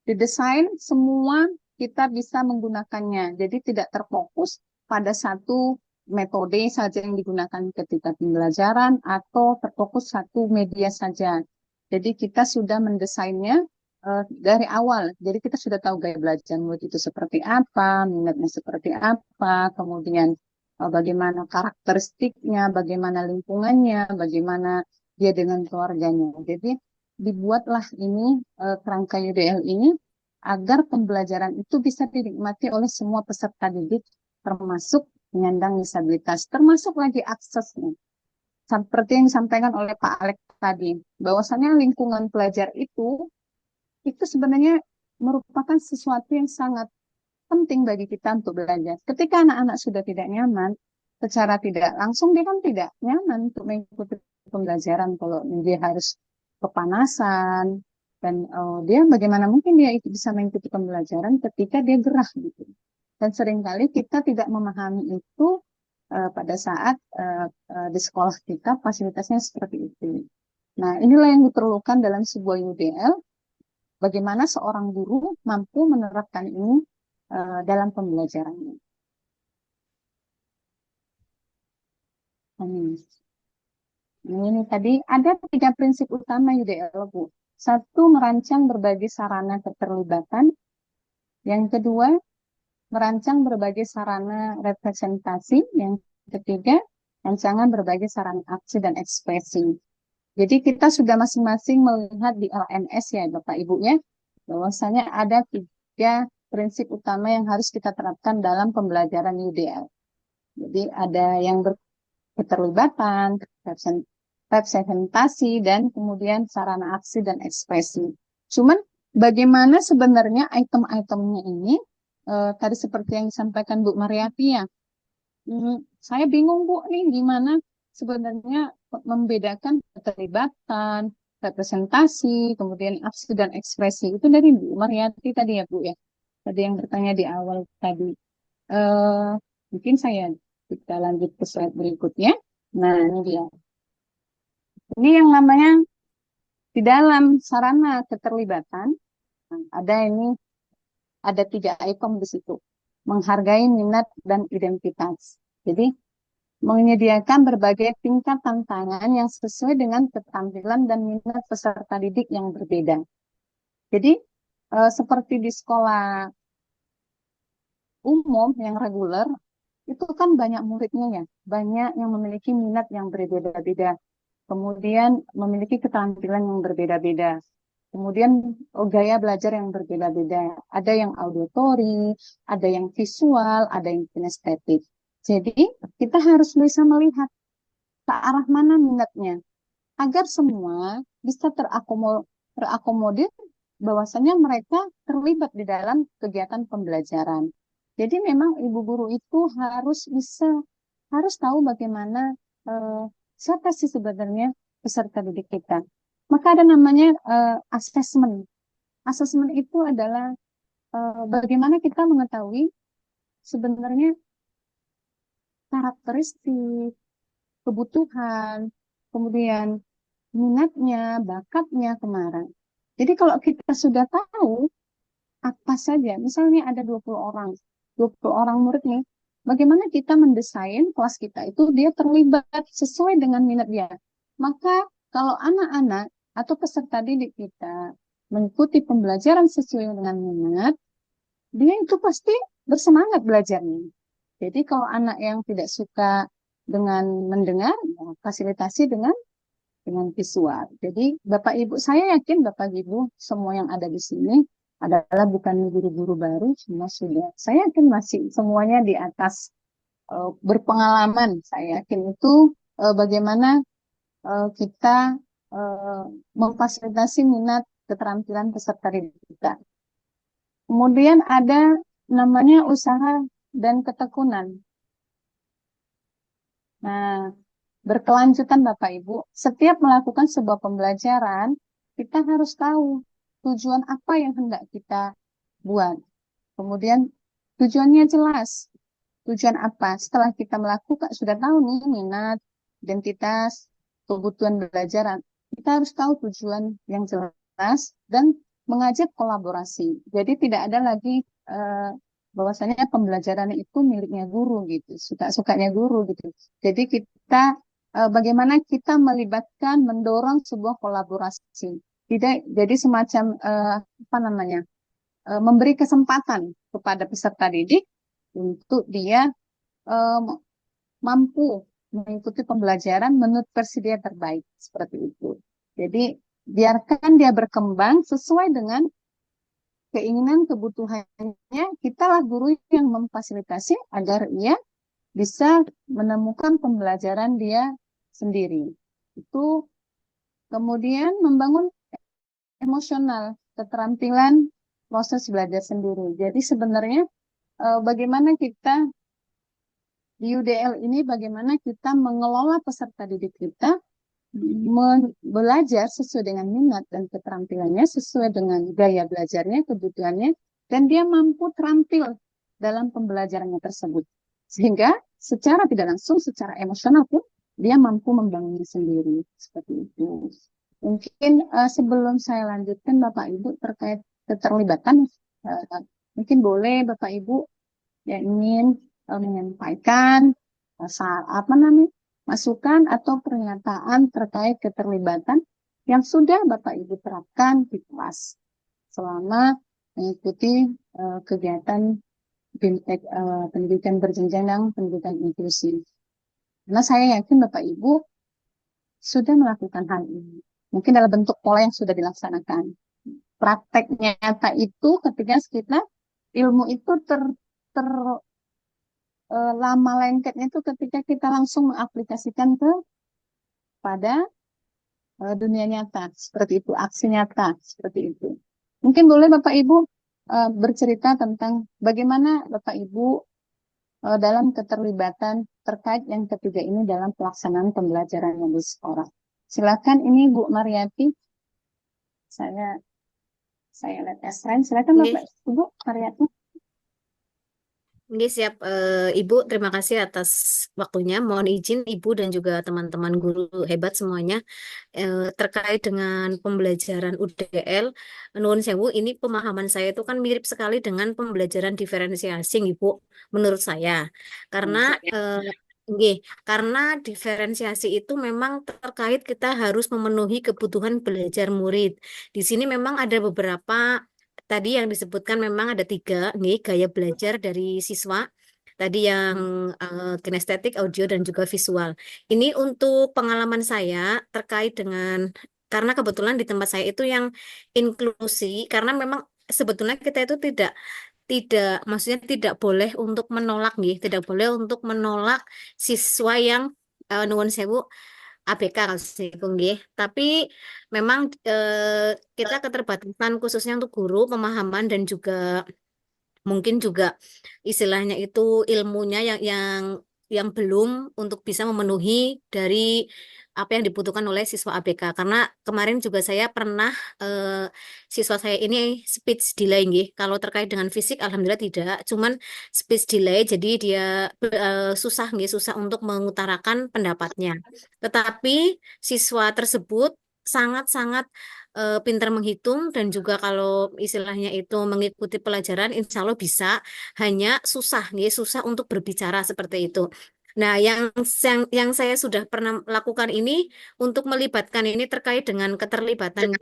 didesain semua kita bisa menggunakannya. Jadi tidak terfokus pada satu metode saja yang digunakan ketika pembelajaran atau terfokus satu media saja. Jadi kita sudah mendesainnya dari awal. Jadi kita sudah tahu gaya belajar murid itu seperti apa, minatnya seperti apa, kemudian bagaimana karakteristiknya, bagaimana lingkungannya, bagaimana dia dengan keluarganya. Jadi dibuatlah ini kerangka UDL ini agar pembelajaran itu bisa dinikmati oleh semua peserta didik, termasuk penyandang disabilitas, termasuk lagi aksesnya. Seperti yang disampaikan oleh Pak Alex tadi, bahwasannya lingkungan pelajar itu sebenarnya merupakan sesuatu yang sangat penting bagi kita untuk belajar. Ketika anak-anak sudah tidak nyaman, secara tidak langsung dia kan tidak nyaman untuk mengikuti pembelajaran. Kalau dia harus kepanasan, dan dia bagaimana mungkin dia bisa mengikuti pembelajaran ketika dia gerah gitu. Dan seringkali kita tidak memahami itu pada saat di sekolah kita fasilitasnya seperti itu. Nah, inilah yang diperlukan dalam sebuah UDL, bagaimana seorang guru mampu menerapkan ini dalam pembelajarannya. Ini tadi ada 3 prinsip utama UDL, Bu. 1, merancang berbagai sarana keterlibatan. Yang kedua, merancang berbagai sarana representasi. Yang ketiga, rancangan berbagai sarana aksi dan ekspresi. Jadi kita sudah masing-masing melihat di LMS ya Bapak Ibu ya, bahwasanya ada 3 prinsip utama yang harus kita terapkan dalam pembelajaran UDL. Jadi ada yang keterlibatan, representasi, dan kemudian sarana aksi dan ekspresi. Cuman bagaimana sebenarnya item-itemnya ini, tadi seperti yang disampaikan Bu Mariati ya, saya bingung Bu nih gimana sebenarnya membedakan keterlibatan, representasi, kemudian aksi dan ekspresi. Itu dari Bu Mariati tadi ya Bu ya, tadi yang bertanya di awal tadi. Mungkin kita lanjut ke slide berikutnya. Nah, ini dia. Ini yang namanya di dalam sarana keterlibatan, ada 3 item di situ. Menghargai minat dan identitas. Jadi, menyediakan berbagai tingkat tantangan yang sesuai dengan keterampilan dan minat peserta didik yang berbeda. Jadi, seperti di sekolah umum yang reguler, itu kan banyak muridnya ya, banyak yang memiliki minat yang berbeda-beda, kemudian memiliki keterampilan yang berbeda-beda, kemudian gaya belajar yang berbeda-beda. Ada yang auditori, ada yang visual, ada yang kinestetik. Jadi kita harus bisa melihat ke arah mana minatnya, agar semua bisa terakomodir bahwasanya mereka terlibat di dalam kegiatan pembelajaran. Jadi memang ibu guru itu harus tahu bagaimana siapa sih sebenarnya peserta didik kita. Maka ada namanya asesmen. Asesmen itu adalah bagaimana kita mengetahui sebenarnya karakteristik, kebutuhan, kemudian minatnya, bakatnya kemana. Jadi kalau kita sudah tahu apa saja, misalnya ada 20 orang murid nih, bagaimana kita mendesain kelas kita itu dia terlibat sesuai dengan minat dia. Maka kalau anak-anak atau peserta didik kita mengikuti pembelajaran sesuai dengan minat, dia itu pasti bersemangat belajarnya. Jadi kalau anak yang tidak suka dengan mendengar, ya fasilitasi dengan visual. Jadi Bapak Ibu, saya yakin Bapak Ibu semua yang ada di sini adalah bukan guru-guru baru, semua sudah. Saya yakin masih semuanya di atas berpengalaman. Saya yakin itu bagaimana kita memfasilitasi minat keterampilan peserta didik kita. Kemudian ada namanya usaha dan ketekunan. Nah, berkelanjutan Bapak Ibu, setiap melakukan sebuah pembelajaran, kita harus tahu tujuan apa yang hendak kita buat. Kemudian tujuannya jelas. Tujuan apa? Setelah kita melakukan, sudah tahu nih minat, identitas, kebutuhan belajar. Kita harus tahu tujuan yang jelas dan mengajak kolaborasi. Jadi tidak ada lagi bahwasanya pembelajaran itu miliknya guru gitu, suka-sukanya guru gitu. Jadi kita bagaimana kita melibatkan, mendorong sebuah kolaborasi. Tidak, jadi semacam apa namanya, memberi kesempatan kepada peserta didik untuk dia mampu mengikuti pembelajaran menurut versi dia terbaik seperti itu. Jadi biarkan dia berkembang sesuai dengan keinginan kebutuhannya. Kitalah guru yang memfasilitasi agar ia bisa menemukan pembelajaran dia sendiri. Itu kemudian membangun emosional, keterampilan proses belajar sendiri. Jadi sebenarnya bagaimana kita di UDL ini, bagaimana kita mengelola peserta didik kita belajar sesuai dengan minat dan keterampilannya, sesuai dengan gaya belajarnya, kebutuhannya, dan dia mampu terampil dalam pembelajarannya tersebut. Sehingga secara tidak langsung, secara emosional pun, dia mampu membangunnya sendiri. Seperti itu. Mungkin sebelum saya lanjutkan Bapak Ibu terkait keterlibatan, mungkin boleh Bapak Ibu yang ingin menyampaikan apa namanya, masukan atau pernyataan terkait keterlibatan yang sudah Bapak Ibu terapkan di kelas selama mengikuti kegiatan pendidikan berjenjang dan pendidikan inklusi. Karena saya yakin Bapak Ibu sudah melakukan hal ini. Mungkin dalam bentuk pola yang sudah dilaksanakan. Praktek nyata itu ketika kita ilmu itu lama lengketnya itu ketika kita langsung mengaplikasikan pada dunia nyata, seperti itu, aksi nyata, seperti itu. Mungkin boleh Bapak Ibu bercerita tentang bagaimana Bapak Ibu dalam keterlibatan terkait yang ketiga ini dalam pelaksanaan pembelajaran yang di sekolah. Silakan, ini Bu Mariati. Saya lihat S-Ren. Silakan Bapak Ibu Mariati. Ini siap, Ibu. Terima kasih atas waktunya. Mohon izin Ibu dan juga teman-teman guru hebat semuanya terkait dengan pembelajaran UDL. Nuwun sewu, ini pemahaman saya itu kan mirip sekali dengan pembelajaran diferensiasi, Ibu, menurut saya. Karena karena diferensiasi itu memang terkait kita harus memenuhi kebutuhan belajar murid. Di sini memang ada beberapa tadi yang disebutkan, memang ada 3 nih gaya belajar dari siswa. Tadi yang kinestetik, audio, dan juga visual. Ini untuk pengalaman saya terkait dengan, karena kebetulan di tempat saya itu yang inklusi, karena memang sebetulnya kita itu tidak maksudnya tidak boleh untuk menolak nih, tidak boleh untuk menolak siswa yang nuwun sewu ABK sih nggih. Tapi memang kita keterbatasan khususnya untuk guru, pemahaman dan juga mungkin juga istilahnya itu ilmunya yang belum untuk bisa memenuhi dari apa yang dibutuhkan oleh siswa ABK. Karena kemarin juga saya pernah siswa saya ini speech delay nggih. Kalau terkait dengan fisik alhamdulillah tidak, cuman speech delay jadi dia susah nggih, susah untuk mengutarakan pendapatnya. Tetapi siswa tersebut sangat-sangat pintar menghitung dan juga kalau istilahnya itu mengikuti pelajaran insya Allah bisa, hanya susah nih, susah untuk berbicara seperti itu. Nah, yang saya sudah pernah lakukan ini untuk melibatkan ini terkait dengan keterlibatan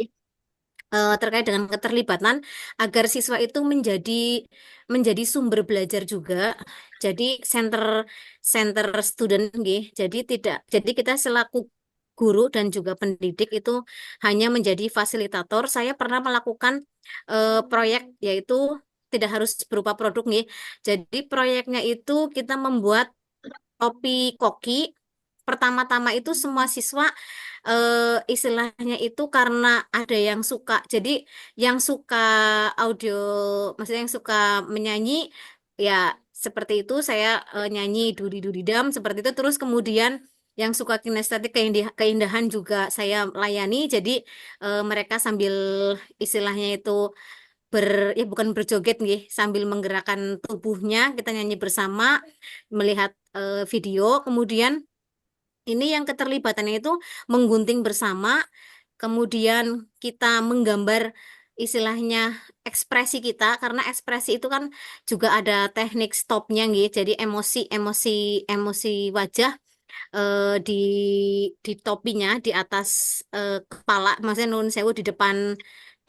terkait dengan keterlibatan agar siswa itu menjadi sumber belajar juga. Jadi center center student nggih. Jadi kita selaku guru dan juga pendidik itu hanya menjadi fasilitator. Saya pernah melakukan proyek yaitu tidak harus berupa produk nih. Jadi proyeknya itu kita membuat topi koki. Pertama-tama itu semua siswa istilahnya itu karena ada yang suka. Jadi yang suka audio, maksudnya yang suka menyanyi, ya seperti itu saya nyanyi duri duri dam seperti itu. Terus kemudian yang suka kinestetik keindahan juga saya layani. Jadi mereka sambil istilahnya itu ya bukan berjoget nih, sambil menggerakkan tubuhnya kita nyanyi bersama, melihat video, kemudian ini yang keterlibatannya itu menggunting bersama, kemudian kita menggambar istilahnya ekspresi kita, karena ekspresi itu kan juga ada teknik stopnya gitu. Jadi emosi wajah di topinya di atas kepala, maksudnya nun sewu di depan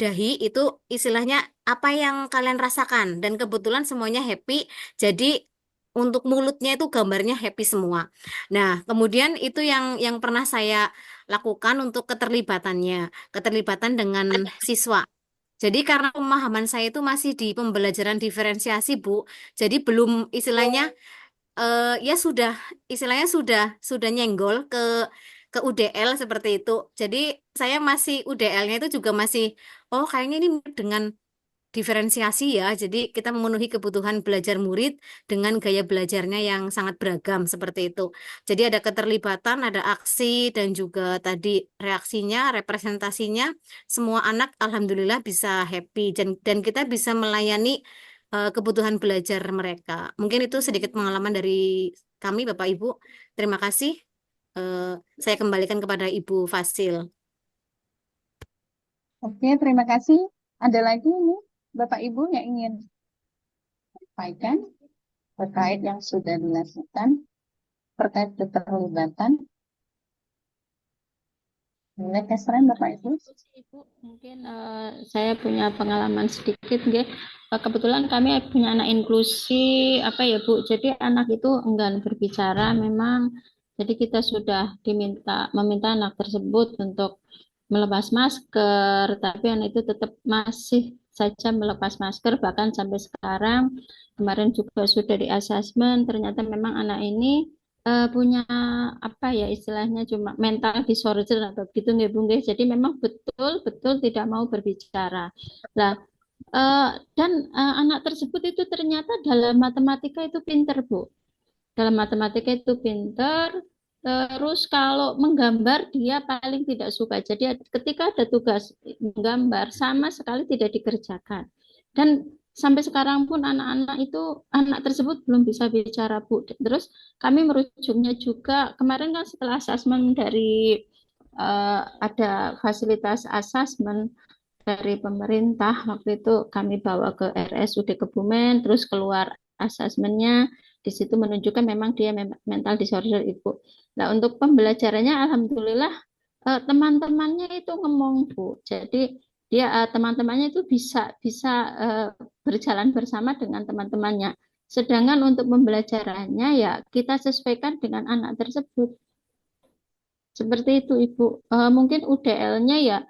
dahi itu istilahnya apa yang kalian rasakan dan kebetulan semuanya happy. Jadi untuk mulutnya itu gambarnya happy semua. Nah, kemudian itu yang pernah saya lakukan untuk keterlibatan dengan siswa. Jadi karena pemahaman saya itu masih di pembelajaran diferensiasi, Bu. Jadi belum istilahnya ya sudah istilahnya sudah nyenggol ke UDL seperti itu. Jadi saya masih UDL-nya itu juga masih kayaknya ini dengan diferensiasi ya. Jadi kita memenuhi kebutuhan belajar murid dengan gaya belajarnya yang sangat beragam seperti itu. Jadi ada keterlibatan, ada aksi dan juga tadi reaksinya, representasinya. Semua anak alhamdulillah bisa happy dan kita bisa melayani kebutuhan belajar mereka. Mungkin itu sedikit pengalaman dari kami Bapak Ibu. Terima kasih. Saya kembalikan kepada Ibu Fasil. Oke, terima kasih. Ada lagi nih Bapak Ibu yang ingin sampaikan terkait yang sudah dilakukan terkait keterlibatan. Boleh keseran Bapak Ibu? Ibu, mungkin saya punya pengalaman sedikit, nggih. Kebetulan kami punya anak inklusi, apa ya Bu? Jadi anak itu enggan berbicara, memang. Jadi kita sudah meminta anak tersebut untuk melepas masker, tapi anak itu tetap masih saja melepas masker, bahkan sampai sekarang. Kemarin juga sudah di asesmen, ternyata memang anak ini punya apa ya istilahnya cuma mental disorder atau gitu nggih Bu nggih. Jadi memang betul tidak mau berbicara. Nah, dan anak tersebut itu ternyata dalam matematika itu pinter Bu. Dalam matematika itu pinter. Terus kalau menggambar dia paling tidak suka. Jadi ketika ada tugas menggambar sama sekali tidak dikerjakan. Dan sampai sekarang pun anak tersebut belum bisa bicara Bu. Terus kami merujuknya juga kemarin kan setelah asesmen dari ada fasilitas asesmen dari pemerintah, waktu itu kami bawa ke RSUD Kebumen, terus keluar asesmennya, di situ menunjukkan memang dia mental disorder Ibu. Nah, untuk pembelajarannya alhamdulillah teman-temannya itu ngomong Bu. Jadi dia teman-temannya itu bisa berjalan bersama dengan teman-temannya. Sedangkan untuk pembelajarannya ya kita sesuaikan dengan anak tersebut. Seperti itu, Ibu. Mungkin UDL-nya ya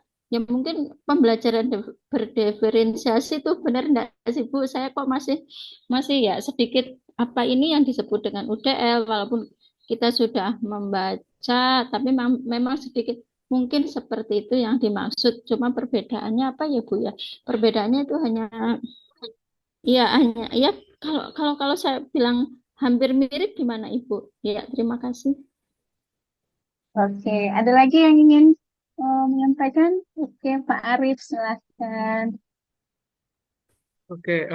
mungkin pembelajaran berdiferensiasi itu benar enggak sih, Bu? Saya kok masih masih ya sedikit apa ini yang disebut dengan UDL, walaupun kita sudah membaca, tapi memang sedikit mungkin seperti itu yang dimaksud. Cuma perbedaannya apa ya, Bu ya? Perbedaannya itu hanya ya kalau saya bilang hampir mirip gimana, Ibu? Ya, terima kasih. Oke, ada lagi yang ingin menyampaikan? Oke, Pak Arif, silahkan. Oke,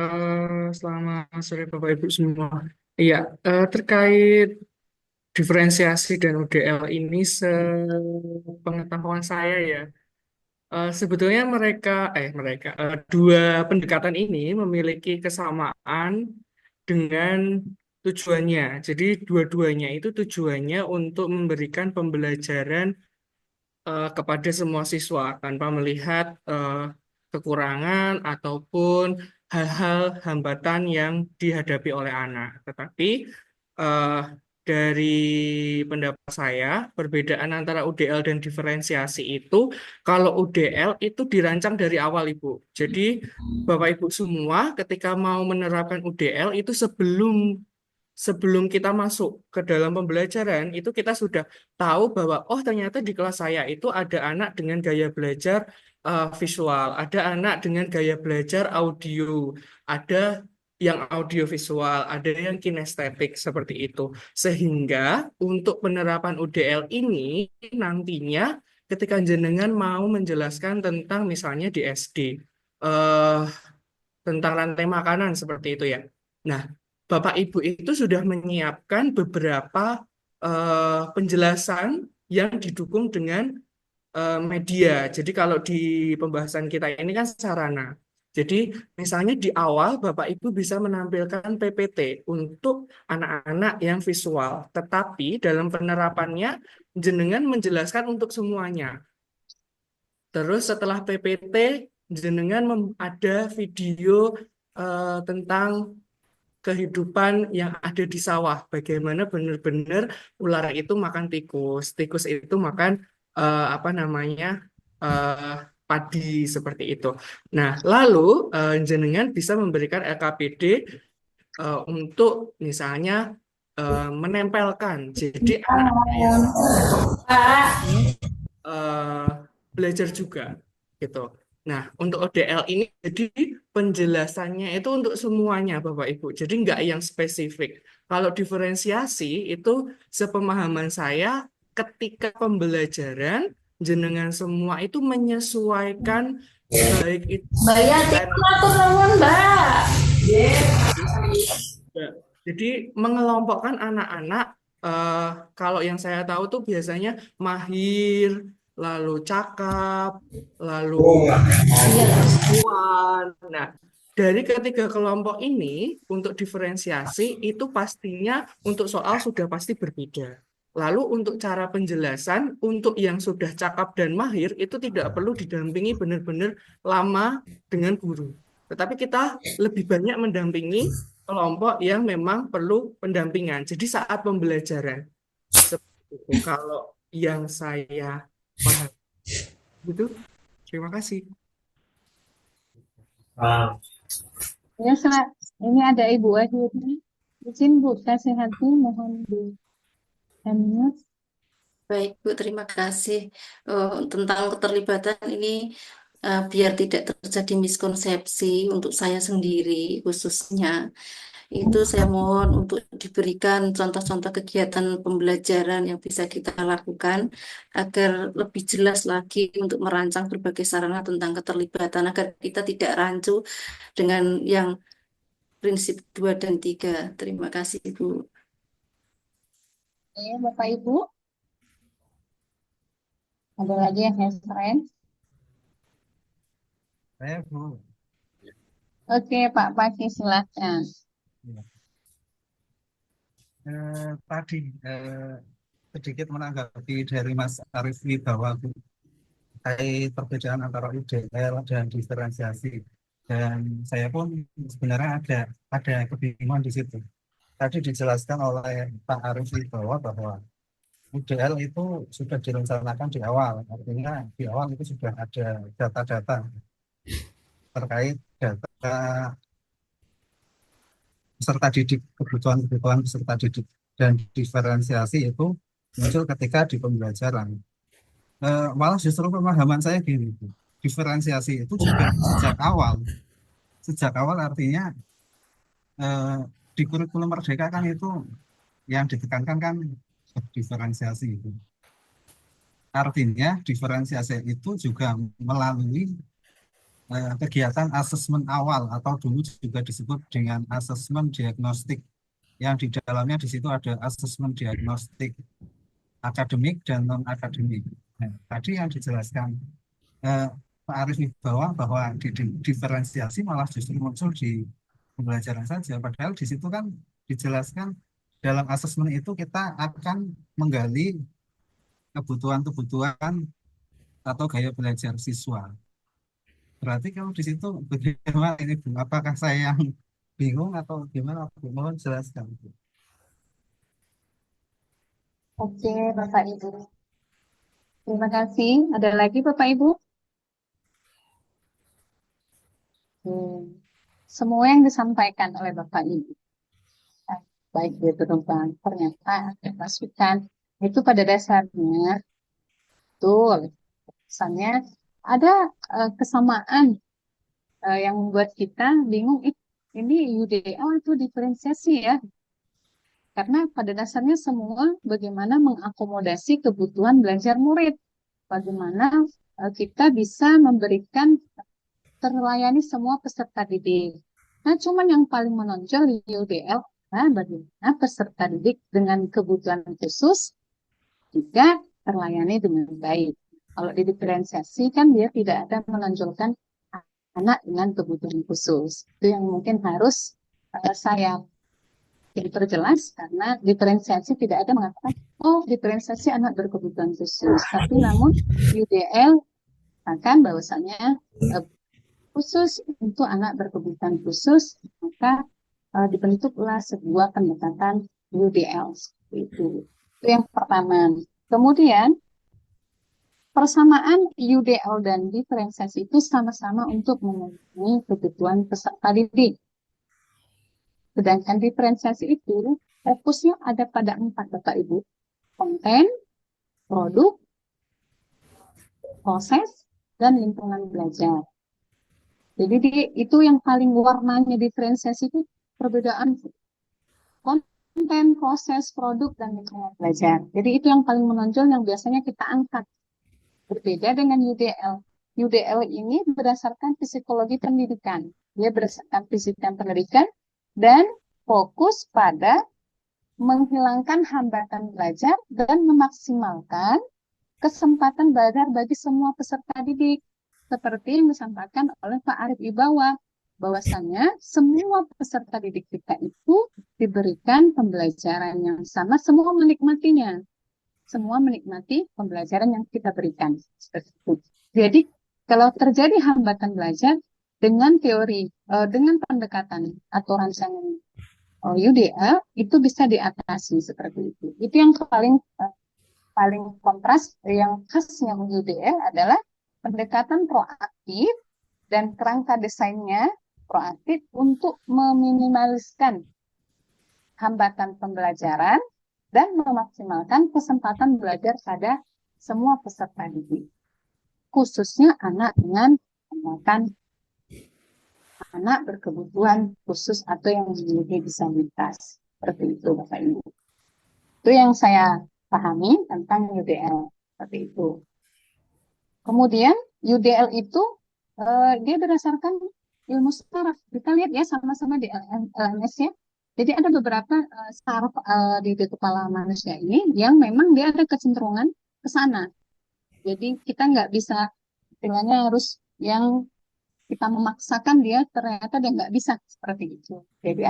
selamat sore Bapak Ibu semua. Iya, terkait diferensiasi dan UDL ini sepengetahuan saya ya, sebetulnya dua pendekatan ini memiliki kesamaan dengan tujuannya. Jadi dua-duanya itu tujuannya untuk memberikan pembelajaran kepada semua siswa tanpa melihat kekurangan ataupun hal-hal hambatan yang dihadapi oleh anak. Tetapi eh, dari pendapat saya, perbedaan antara UDL dan diferensiasi itu, kalau UDL itu dirancang dari awal, Ibu. Jadi Bapak Ibu semua ketika mau menerapkan UDL itu sebelum kita masuk ke dalam pembelajaran itu kita sudah tahu bahwa oh ternyata di kelas saya itu ada anak dengan gaya belajar visual, ada anak dengan gaya belajar audio, ada yang audio visual, ada yang kinestetik seperti itu. Sehingga untuk penerapan UDL ini nantinya ketika jenengan mau menjelaskan tentang misalnya di SD eh, tentang rantai makanan seperti itu ya. Nah, Bapak Ibu itu sudah menyiapkan beberapa penjelasan yang didukung dengan media. Jadi kalau di pembahasan kita ini kan sarana. Jadi misalnya di awal Bapak Ibu bisa menampilkan PPT untuk anak-anak yang visual. Tetapi dalam penerapannya jenengan menjelaskan untuk semuanya. Terus setelah PPT jenengan ada video tentang kehidupan yang ada di sawah. Bagaimana benar-benar ular itu makan tikus, tikus itu makan apa namanya eh, padi seperti itu. Nah, lalu jenengan bisa memberikan LKPD untuk misalnya menempelkan. Jadi anak-anak yang eh, belajar juga gitu. Nah, untuk ODL ini jadi penjelasannya itu untuk semuanya Bapak Ibu. Jadi nggak yang spesifik. Kalau diferensiasi itu sepemahaman saya ketika pembelajaran jenengan semua itu menyesuaikan baik itu jadi mengelompokkan anak-anak kalau yang saya tahu tuh biasanya mahir, lalu cakap, lalu perempuan. Nah, dari ketiga kelompok ini untuk diferensiasi itu pastinya untuk soal sudah pasti berbeda. Lalu untuk cara penjelasan untuk yang sudah cakap dan mahir itu tidak perlu didampingi benar-benar lama dengan guru. Tetapi kita lebih banyak mendampingi kelompok yang memang perlu pendampingan. Jadi saat pembelajaran seperti itu. Kalau yang saya paham gitu. Terima kasih. Ya, ini ada Ibu Wahyuni. Izin Bu, kasih hati mohon di unmute. Baik, Bu, terima kasih. Tentang keterlibatan ini, biar tidak terjadi miskonsepsi untuk saya sendiri khususnya, itu saya mohon untuk diberikan contoh-contoh kegiatan pembelajaran yang bisa kita lakukan agar lebih jelas lagi untuk merancang berbagai sarana tentang keterlibatan agar kita tidak rancu dengan yang prinsip 2 dan 3. Terima kasih, Bu. Oke, Bapak Ibu. Ada lagi yang has hand? Saya Bu. Oke, Pak Paki, silahkan. Ya. Tadi sedikit menanggapi dari Mas Arifli bahwa terkait perbedaan antara UDL dan diferensiasi. Dan saya pun sebenarnya ada kebingungan di situ. Tadi dijelaskan oleh Pak Arif Wibowo bahwa UDL itu sudah direncanakan di awal, artinya di awal itu sudah ada data-data terkait data peserta didik, kebutuhan peserta didik, dan diferensiasi itu muncul ketika di pembelajaran. Malah justru pemahaman saya gini, Bu. Diferensiasi itu juga sejak awal artinya eh, di kurikulum Merdeka kan itu yang ditekankan kan diferensiasi itu. Artinya diferensiasi itu juga melalui kegiatan asesmen awal atau dulu juga disebut dengan asesmen diagnostik, yang di dalamnya di situ ada asesmen diagnostik akademik dan non akademik. Nah, tadi yang dijelaskan Pak Arif Wibowo bahwa diferensiasi malah justru muncul di pembelajaran saja, padahal di situ kan dijelaskan dalam asesmen itu kita akan menggali kebutuhan-kebutuhan atau gaya belajar siswa. Berarti kalau di situ bagaimana ini Bu? Apakah saya yang bingung atau gimana Bu? Mohon jelaskan Bu. Oke, Bapak Ibu. Terima kasih. Ada lagi Bapak Ibu? Semua yang disampaikan oleh Bapak Ibu, baik itu tentang pernyataan dan masukan, itu pada dasarnya betul. Misalnya ada kesamaan yang membuat kita bingung, ini UDL itu diferensiasi ya. Karena pada dasarnya semua bagaimana mengakomodasi kebutuhan belajar murid. Bagaimana kita bisa memberikan terlayani semua peserta didik. Nah, cuman yang paling menonjol di UDL, nah, bagaimana peserta didik dengan kebutuhan khusus juga terlayani dengan baik. Kalau didiferensiasi kan dia tidak ada menonjolkan anak dengan kebutuhan khusus. Itu yang mungkin harus saya diperjelas, karena diferensiasi tidak ada mengatakan, oh diferensiasi anak berkebutuhan khusus. Tapi namun UDL akan bahwasanya khusus untuk anak berkebutuhan khusus, maka dibentuklah sebuah pendekatan UDL seperti itu. Itu yang pertama. Kemudian persamaan UDL dan diferensiasi itu sama-sama untuk memenuhi kebutuhan peserta didik. Sedangkan diferensiasi itu fokusnya ada pada 4 Bapak Ibu. Konten, produk, proses, dan lingkungan belajar. Jadi itu yang paling warnanya diferensiasi itu perbedaan konten, proses, produk, dan lingkungan belajar. Jadi itu yang paling menonjol yang biasanya kita angkat. Berbeda dengan UDL. UDL ini berdasarkan psikologi pendidikan. Dia berdasarkan psikologi pendidikan dan fokus pada menghilangkan hambatan belajar dan memaksimalkan kesempatan belajar bagi semua peserta didik. Seperti yang disampaikan oleh Pak Arif Wibowo, bahwasannya semua peserta didik kita itu diberikan pembelajaran yang sama, semua menikmatinya. Semua menikmati pembelajaran yang kita berikan. Seperti itu. Jadi, kalau terjadi hambatan belajar dengan teori, dengan pendekatan atau rancangan UDL, itu bisa diatasi seperti itu. Itu yang paling kontras, yang khasnya UDL adalah pendekatan proaktif dan kerangka desainnya proaktif untuk meminimaliskan hambatan pembelajaran dan memaksimalkan kesempatan belajar pada semua peserta didik, khususnya anak dengan hambatan, anak berkebutuhan khusus atau yang memiliki disabilitas. Seperti itu Bapak Ibu. Itu yang saya pahami tentang UDL. Seperti itu. Kemudian UDL itu dia berdasarkan ilmu saraf. Kita lihat ya sama-sama di LMS ya. Jadi ada beberapa saraf di kepala manusia ini yang memang dia ada kecenderungan ke sana. Jadi kita nggak bisa, istilahnya harus yang kita memaksakan dia, ternyata dia nggak bisa seperti itu. Jadi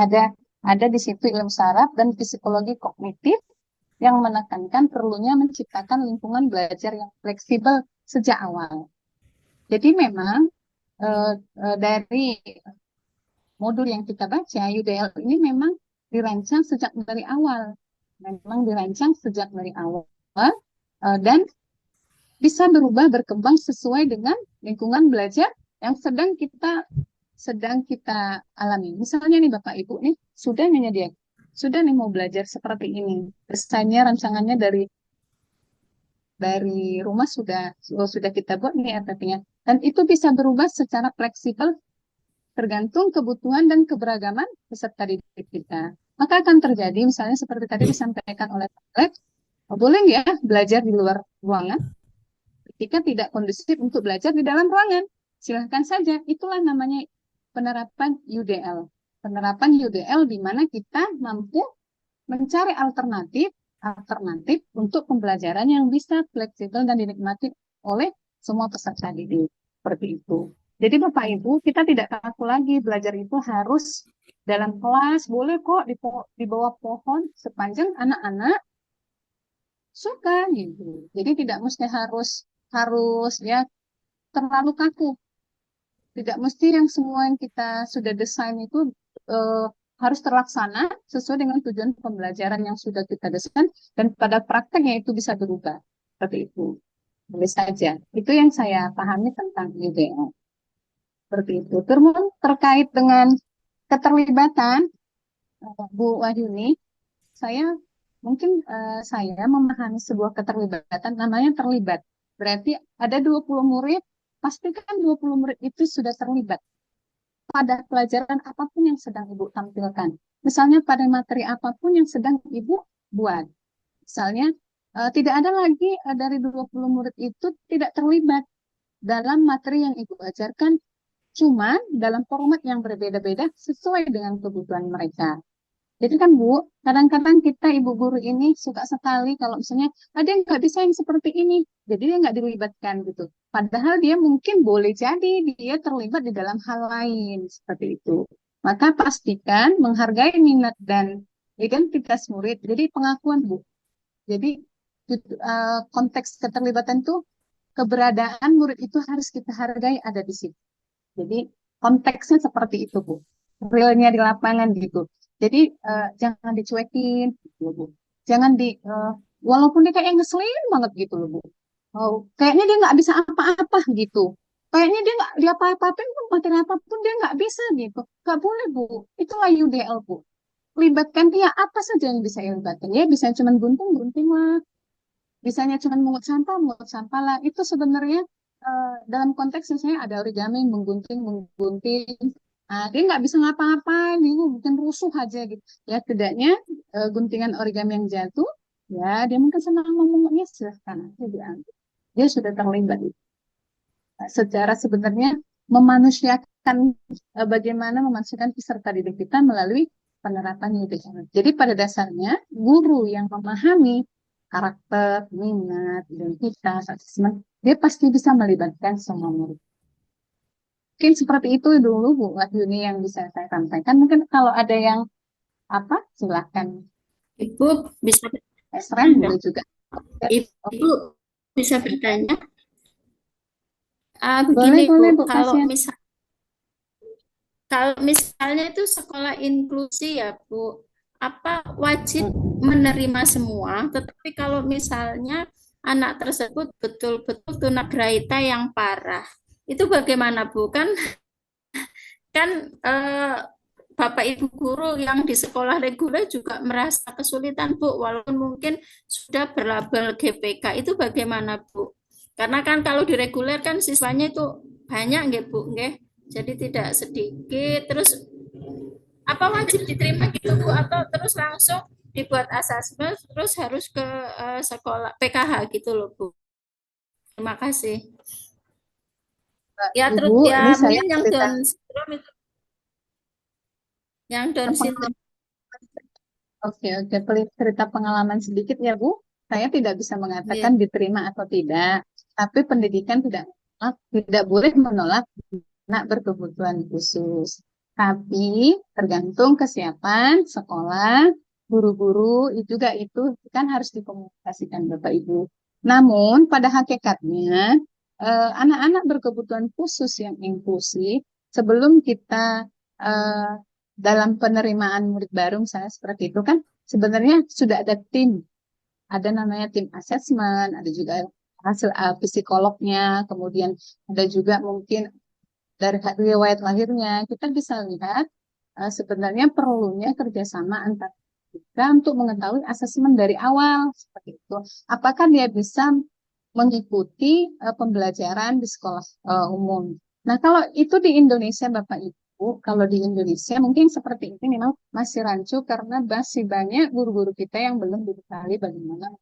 ada di situ ilmu saraf dan psikologi kognitif yang menekankan perlunya menciptakan lingkungan belajar yang fleksibel sejak awal. Jadi memang dari modul yang kita baca, UDL ini memang dirancang sejak dari awal. Memang dirancang sejak dari awal dan bisa berubah berkembang sesuai dengan lingkungan belajar yang sedang kita alami. Misalnya nih Bapak Ibu nih sudah nih mau belajar seperti ini. Desainnya rancangannya dari rumah sudah kita buat nih RPP-nya. Dan itu bisa berubah secara fleksibel tergantung kebutuhan dan keberagaman peserta didik kita. Maka akan terjadi misalnya seperti tadi disampaikan oleh Pak Alex, boleh ya belajar di luar ruangan ketika tidak kondusif untuk belajar di dalam ruangan. Silahkan saja, itulah namanya penerapan UDL. Penerapan UDL di mana kita mampu mencari alternatif untuk pembelajaran yang bisa fleksibel dan dinikmati oleh semua peserta didik. Seperti itu. Jadi Bapak Ibu, kita tidak kaku lagi belajar itu harus dalam kelas, boleh kok di bawah pohon sepanjang anak-anak suka gitu. Jadi tidak mesti harus ya terlalu kaku. Tidak mesti yang semua yang kita sudah desain itu harus terlaksana sesuai dengan tujuan pembelajaran yang sudah kita desain dan pada prakteknya itu bisa berubah. Seperti itu. Boleh saja. Itu yang saya pahami tentang UDL. Seperti itu. Terkait dengan keterlibatan Bu Wahyuni, saya memahami sebuah keterlibatan namanya terlibat. Berarti ada 20 murid, pastikan 20 murid itu sudah terlibat pada pelajaran apapun yang sedang Ibu tampilkan. Misalnya pada materi apapun yang sedang Ibu buat. Misalnya tidak ada lagi dari 20 murid itu tidak terlibat dalam materi yang Ibu ajarkan, cuma dalam format yang berbeda-beda sesuai dengan kebutuhan mereka. Jadi kan Bu, kadang-kadang kita ibu guru ini suka sekali kalau misalnya ada yang nggak bisa yang seperti ini, jadi dia nggak dilibatkan gitu. Padahal dia mungkin boleh jadi dia terlibat di dalam hal lain seperti itu. Maka pastikan menghargai minat dan identitas murid. Jadi pengakuan Bu. Jadi konteks keterlibatan itu keberadaan murid itu harus kita hargai ada di situ. Jadi konteksnya seperti itu Bu. Realnya di lapangan gitu. Jadi jangan dicuekin, gitu, Bu. Jangan walaupun dia kayak ngeselin banget gitu loh Bu. Oh, kayaknya dia nggak bisa apa-apa gitu. Kayaknya dia nggak dia apa-apain pun materi apapun dia nggak bisa gitu. Nggak boleh Bu. Itulah UDL Bu. Libatkan dia apa saja yang bisa libatkan. Ya bisa cuma gunting, gunting lah. Bisanya cuma mungut sampah lah. Itu sebenarnya dalam konteks misalnya ada origami, menggunting. Dia nggak bisa ngapa-ngapain, dia bikin rusuh aja gitu. Ya setidaknya guntingan origami yang jatuh, ya dia mungkin senang ngomongnya silahkan aja diambil. Dia sudah terlibat. Secara sebenarnya memanusiakan bagaimana memanusiakan peserta didik kita melalui penerapan UDL. Jadi pada dasarnya guru yang memahami karakter, minat, identitas, asesmen, dia pasti bisa melibatkan semua murid. Mungkin seperti itu dulu Bu Wahyuni yang bisa saya sampaikan. Mungkin kalau ada yang silahkan. Ibu bisa Esren boleh juga. Ibu bisa bertanya? Boleh, Begini Bu, Bu, kalau misalnya itu sekolah inklusi ya Bu, apa wajib menerima semua, tetapi kalau misalnya anak tersebut betul-betul tunagrahita yang parah, itu bagaimana Bu? Kan Bapak Ibu guru yang di sekolah reguler juga merasa kesulitan Bu, walaupun mungkin sudah berlabel GPK, itu bagaimana Bu? Karena kan kalau di reguler kan siswanya itu banyak nggih Bu, nggih. Jadi tidak sedikit, terus apa wajib diterima gitu Bu atau terus langsung dibuat asesmen terus harus ke sekolah PKH gitu loh Bu. Terima kasih. Ya terus Ibu, ya ini saya mungkin yang cerita. Down syndrome itu. Yang Down syndrome. Oke, cerita pengalaman sedikit ya Bu. Saya tidak bisa mengatakan diterima atau tidak, tapi pendidikan tidak boleh menolak anak berkebutuhan khusus. Tapi tergantung kesiapan sekolah, guru-guru juga itu kan harus dikomunikasikan Bapak Ibu. Namun pada hakikatnya anak-anak berkebutuhan khusus yang inklusif, sebelum kita eh, dalam penerimaan murid baru misalnya seperti itu kan, sebenarnya sudah ada tim, ada namanya tim asesmen, ada juga hasil psikolognya, kemudian ada juga mungkin dari riwayat lahirnya, kita bisa lihat sebenarnya perlunya kerjasama antar kita untuk mengetahui asesmen dari awal seperti itu. Apakah dia bisa mengikuti pembelajaran di sekolah umum? Nah, kalau itu di Indonesia, Bapak Ibu, kalau di Indonesia mungkin seperti ini memang masih rancu karena masih banyak guru-guru kita yang belum dibekali bagaimana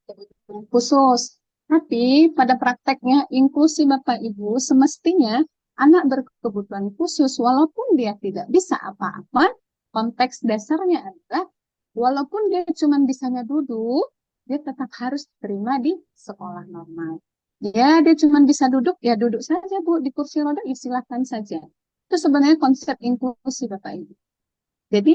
kebutuhan khusus. Tapi pada prakteknya inklusi Bapak Ibu semestinya anak berkebutuhan khusus walaupun dia tidak bisa apa-apa, konteks dasarnya adalah walaupun dia cuma bisanya duduk, dia tetap harus terima di sekolah normal. Ya, dia cuma bisa duduk, ya duduk saja Bu di kursi roda, ya silakan saja. Itu sebenarnya konsep inklusi Bapak Ibu. Jadi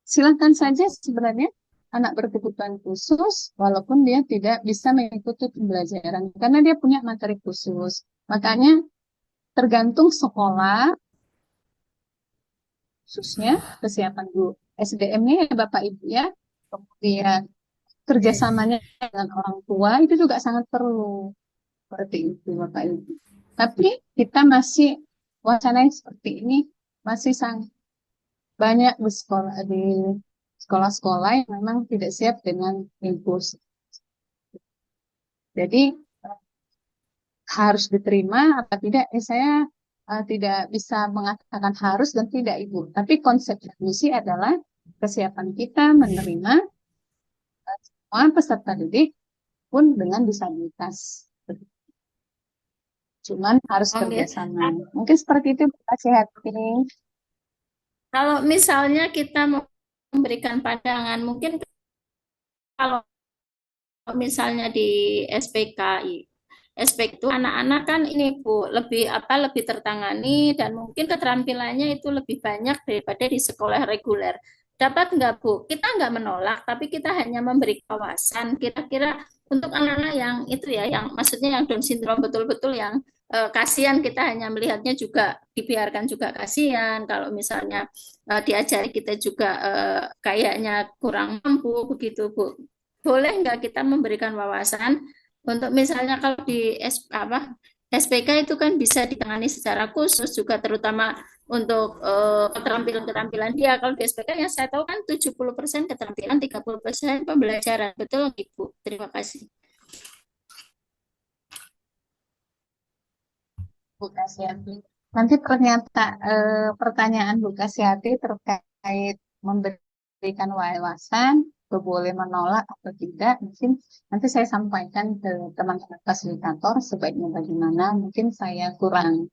silakan saja sebenarnya anak berkebutuhan khusus walaupun dia tidak bisa mengikuti pembelajaran karena dia punya materi khusus. Makanya tergantung sekolah khususnya kesiapan guru SDM-nya ya Bapak Ibu ya. Kemudian kerjasamanya dengan orang tua itu juga sangat perlu seperti itu Bapak Ibu. Tapi kita masih wacana seperti ini masih sangat banyak di sekolah-sekolah yang memang tidak siap dengan inklusi. Jadi harus diterima atau tidak? Saya tidak bisa mengatakan harus dan tidak Ibu. Tapi konsep inklusi adalah kesiapan kita menerima semua peserta didik pun dengan disabilitas. Cuman harus kerjasama. Mungkin seperti itu Bu Kasihati. Kalau misalnya kita memberikan pandangan, mungkin kalau misalnya di SPK itu anak-anak kan ini Bu lebih tertangani dan mungkin keterampilannya itu lebih banyak daripada di sekolah reguler. Dapat nggak Bu? Kita nggak menolak, tapi kita hanya memberi kawasan. Kira-kira untuk anak-anak yang itu ya, yang maksudnya yang Down syndrome betul-betul yang kasihan, kita hanya melihatnya juga dibiarkan juga kasihan. Kalau misalnya diajari kita juga kayaknya kurang mampu begitu Bu. Boleh nggak kita memberikan wawasan untuk misalnya kalau di SPK itu kan bisa ditangani secara khusus juga terutama untuk keterampilan-keterampilan dia. Kalau di SPK yang saya tahu kan 70% keterampilan, 30% pembelajaran. Betul Ibu? Terima kasih. Bu Kasihati. Nanti pertanyaan Bu Kasihati terkait memberikan wawasan, boleh menolak atau tidak, mungkin nanti saya sampaikan ke teman-teman fasilitator sebaiknya bagaimana. Mungkin saya kurang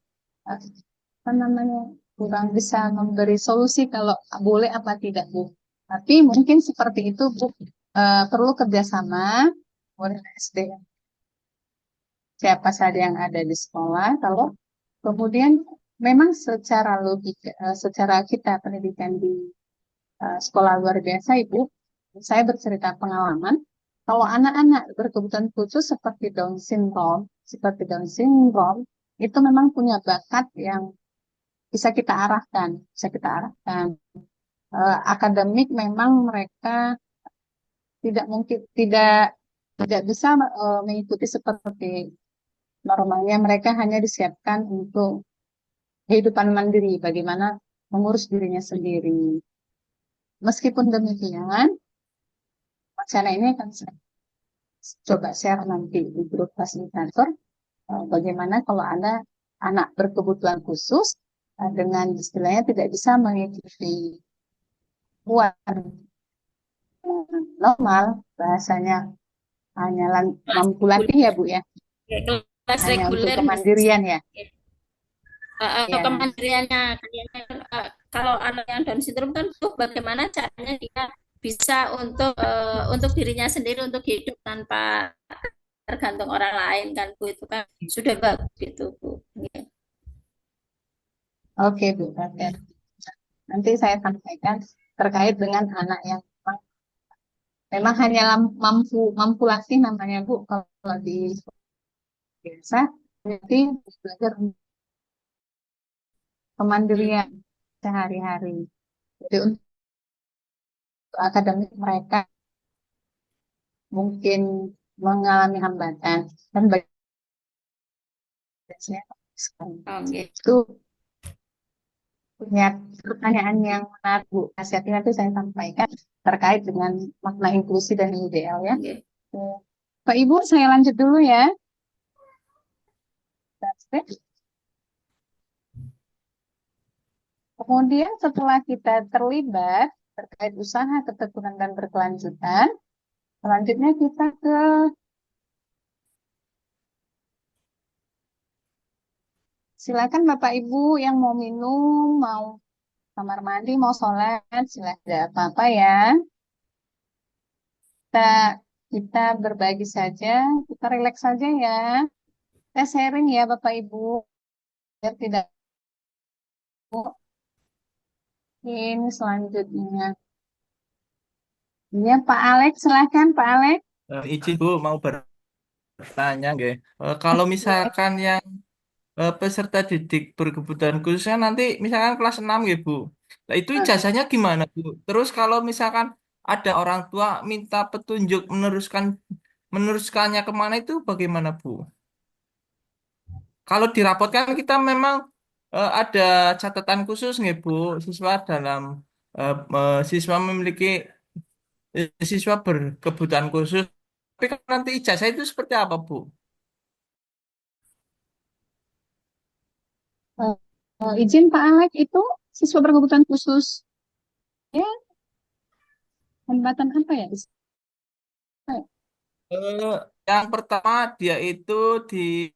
kurang bisa memberi solusi kalau boleh apa tidak Bu. Tapi mungkin seperti itu Bu, perlu kerjasama oleh SDM siapa saja yang ada di sekolah. Kalau kemudian memang secara logika, secara kita pendidikan di sekolah luar biasa Ibu, saya bercerita pengalaman, kalau anak-anak berkebutuhan khusus seperti Down syndrome, itu memang punya bakat yang bisa kita arahkan. Akademik memang mereka tidak bisa mengikuti seperti normalnya. Mereka hanya disiapkan untuk kehidupan mandiri, bagaimana mengurus dirinya sendiri. Meskipun demikian, wacana ini akan saya coba share nanti di grup fasilitator, bagaimana kalau ada anak berkebutuhan khusus dengan istilahnya tidak bisa mengikuti normal, bahasanya hanya mampu latih ya Bu ya, Kelas hanya untuk reguler kemandirian ya. atau Ya. kemandiriannya kalau anak yang Down syndrome kan tuh bagaimana caranya dia bisa untuk dirinya sendiri untuk hidup tanpa tergantung orang lain kan Bu, itu kan sudah bagus gitu Bu. Ya. Oke Bu, oke. Nanti saya sampaikan terkait dengan anak yang memang hanya mampu latih namanya Bu kalau di biasa, berarti belajar kemandirian Hmm. sehari-hari. Jadi untuk akademik mereka mungkin mengalami hambatan dan bagi saya Oke. itu punya pertanyaan yang menarik Bu. Nasihatnya itu saya sampaikan terkait dengan makna inklusi dan IDL ya. Oke. Pak Ibu, saya lanjut dulu ya. Kemudian setelah kita terlibat terkait usaha ketekunan dan berkelanjutan, selanjutnya kita ke silakan Bapak Ibu yang mau minum, mau kamar mandi, mau sholat, silakan ada apa-apa ya. Kita kita berbagi saja, kita rileks saja ya. Kita sharing ya Bapak Ibu, biar tidak ini selanjutnya. Ya Pak Alex, silakan Pak Alex. Izin Bu mau bertanya nggih. Kalau misalkan yang peserta didik berkebutuhan khususnya nanti misalkan kelas 6 ya Bu. Nah, itu ijazahnya gimana Bu? Terus kalau misalkan ada orang tua minta petunjuk meneruskannya kemana itu bagaimana Bu? Kalau dirapotkan kita memang ada catatan khusus nggak Bu, siswa dalam siswa memiliki siswa berkebutuhan khusus. Tapi kan nanti ijazah itu seperti apa Bu? Izin Pak Alex itu siswa berkebutuhan khusus. Ya, hambatan apa ya? Eh, yang pertama dia itu di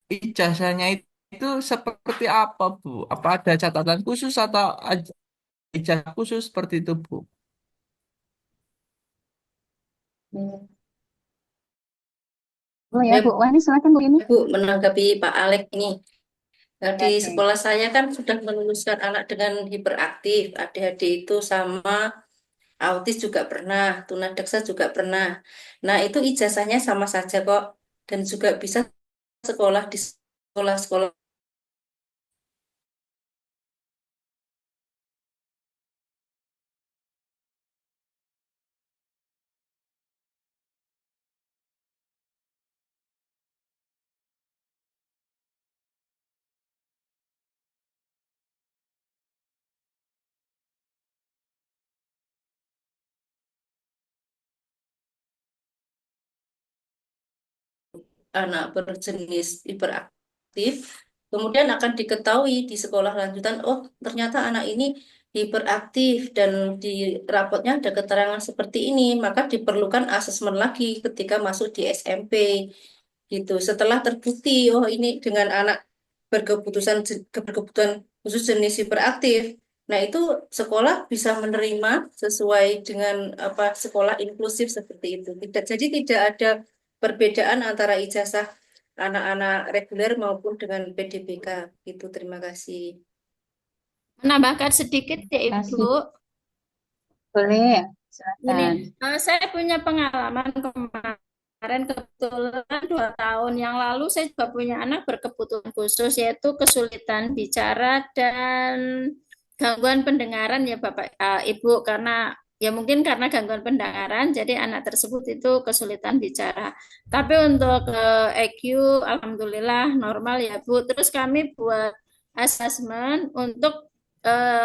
ijazahnya itu seperti apa Bu? Apa ada catatan khusus atau ijazah khusus seperti itu Bu? Oh ya Bu, Wani silakan Bu ini. Bu, menanggapi Pak Alek ini. Nah, di Oke. sekolah saya kan sudah meluluskan anak dengan hiperaktif, ADHD itu sama autis juga pernah, tunadaksa juga pernah. Nah, itu ijazahnya sama saja kok, dan juga bisa sekolah di sekolah-sekolah. Anak berjenis hiperaktif, kemudian akan diketahui di sekolah lanjutan, oh ternyata anak ini hiperaktif dan di rapotnya ada keterangan seperti ini, maka diperlukan asesmen lagi ketika masuk di SMP gitu. Setelah terbukti, oh ini dengan anak berkebutuhan khusus jenis hiperaktif. Nah, itu sekolah bisa menerima sesuai dengan apa sekolah inklusif seperti itu. Tidak ada perbedaan antara ijazah anak-anak reguler maupun dengan PDBK gitu. Terima kasih. Menambahkan sedikit ya Kasih. Ibu. Boleh ya, Ini, silakan. saya punya pengalaman kemarin kebetulan 2 tahun yang lalu saya juga punya anak berkebutuhan khusus yaitu kesulitan bicara dan gangguan pendengaran ya Bapak Ibu karena ya mungkin karena gangguan pendengaran jadi anak tersebut itu kesulitan bicara. Tapi untuk EQ alhamdulillah normal ya Bu. Terus kami buat asesmen untuk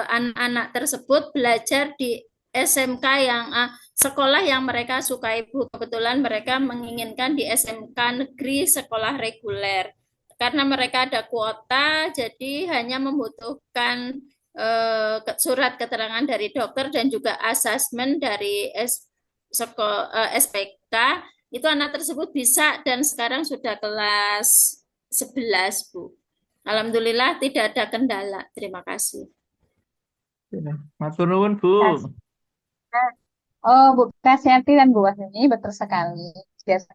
anak-anak tersebut belajar di SMK yang sekolah yang mereka sukai Bu. Kebetulan mereka menginginkan di SMK negeri sekolah reguler. Karena mereka ada kuota, jadi hanya membutuhkan surat keterangan dari dokter dan juga asesmen dari SPK. Itu anak tersebut bisa dan sekarang sudah kelas 11 Bu. Alhamdulillah tidak ada kendala. Terima kasih. Matur nuwun, Bu. Oh, Bu Kasyanti dan Bu Wahyuni, betul sekali. Biasa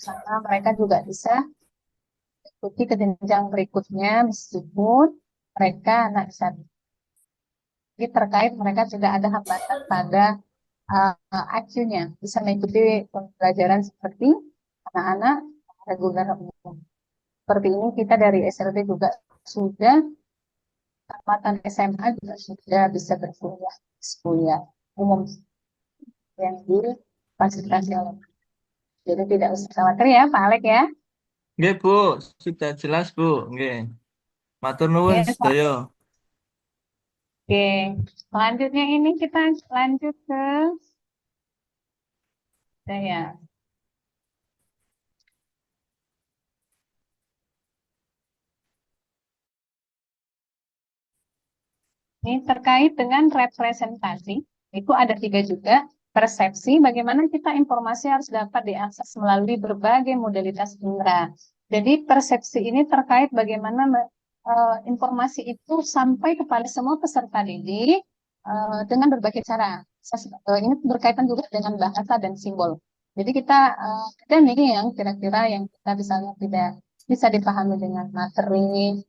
sama mereka juga bisa ikuti ke jenjang berikutnya meskipun mereka anak disabilitas. Jadi terkait mereka tidak ada hambatan pada IQ-nya, bisa mengikuti pembelajaran seperti anak-anak reguler umum. Seperti ini kita dari SLB juga sudah, tamatan SMA juga sudah bisa berkuliah, kuliah umum yang difasilitasi oleh. Jadi tidak usah khawatir ya, Pak Alek ya. Nggih, Bu. Sudah jelas, Bu. Nggih. Matur nuwun Oke, sedaya. oke. Selanjutnya ini kita lanjut ke saya. Ini terkait dengan representasi, itu ada 3 juga. Persepsi, bagaimana kita informasi harus dapat diakses melalui berbagai modalitas indera. Jadi persepsi ini terkait bagaimana informasi itu sampai kepada semua peserta didik dengan berbagai cara. Ini berkaitan juga dengan bahasa dan simbol. Jadi kita ada nih yang kira-kira yang kita bisa tidak bisa dipahami dengan materi,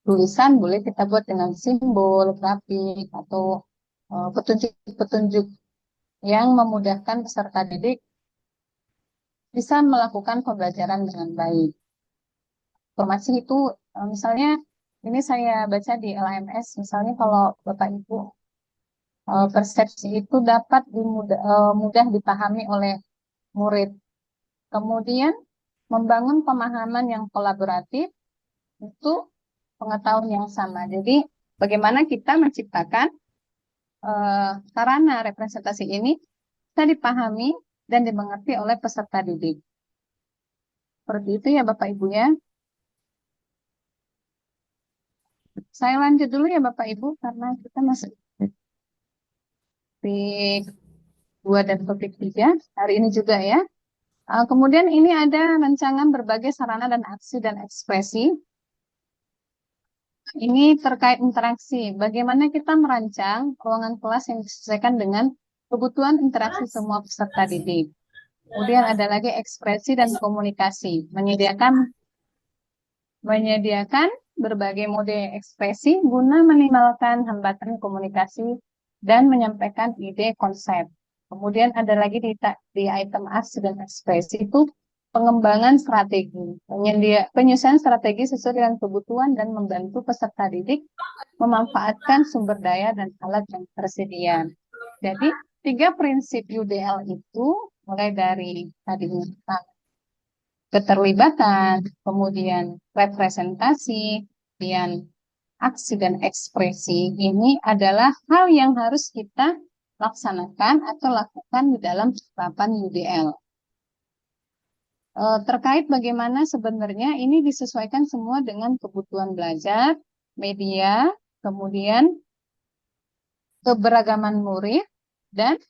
tulisan boleh kita buat dengan simbol, grafik, atau petunjuk-petunjuk yang memudahkan peserta didik bisa melakukan pembelajaran dengan baik. Informasi itu, misalnya ini saya baca di LMS, misalnya kalau Bapak Ibu, persepsi itu dapat mudah dipahami oleh murid. Kemudian membangun pemahaman yang kolaboratif itu pengetahuan yang sama. Jadi bagaimana kita menciptakan sarana representasi ini bisa dipahami dan dimengerti oleh peserta didik. Seperti itu ya Bapak Ibu ya. Saya lanjut dulu ya Bapak Ibu karena kita masih topik 2 dan topik 3 hari ini juga ya. Kemudian ini ada rancangan berbagai sarana dan aksi dan ekspresi. Ini terkait interaksi. Bagaimana kita merancang ruangan kelas yang disesuaikan dengan kebutuhan interaksi semua peserta didik. Kemudian ada lagi ekspresi dan komunikasi. Menyediakan berbagai mode ekspresi guna minimalkan hambatan komunikasi dan menyampaikan ide konsep. Kemudian ada lagi di item aksi dan ekspresi itu pengembangan strategi, penyusunan strategi sesuai dengan kebutuhan dan membantu peserta didik memanfaatkan sumber daya dan alat yang tersedia. Jadi 3 prinsip UDL itu mulai dari tadi keterlibatan, kemudian representasi, kemudian aksi dan ekspresi ini adalah hal yang harus kita laksanakan atau lakukan di dalam penerapan UDL. Terkait bagaimana sebenarnya ini disesuaikan semua dengan kebutuhan belajar, media, kemudian keberagaman murid, dan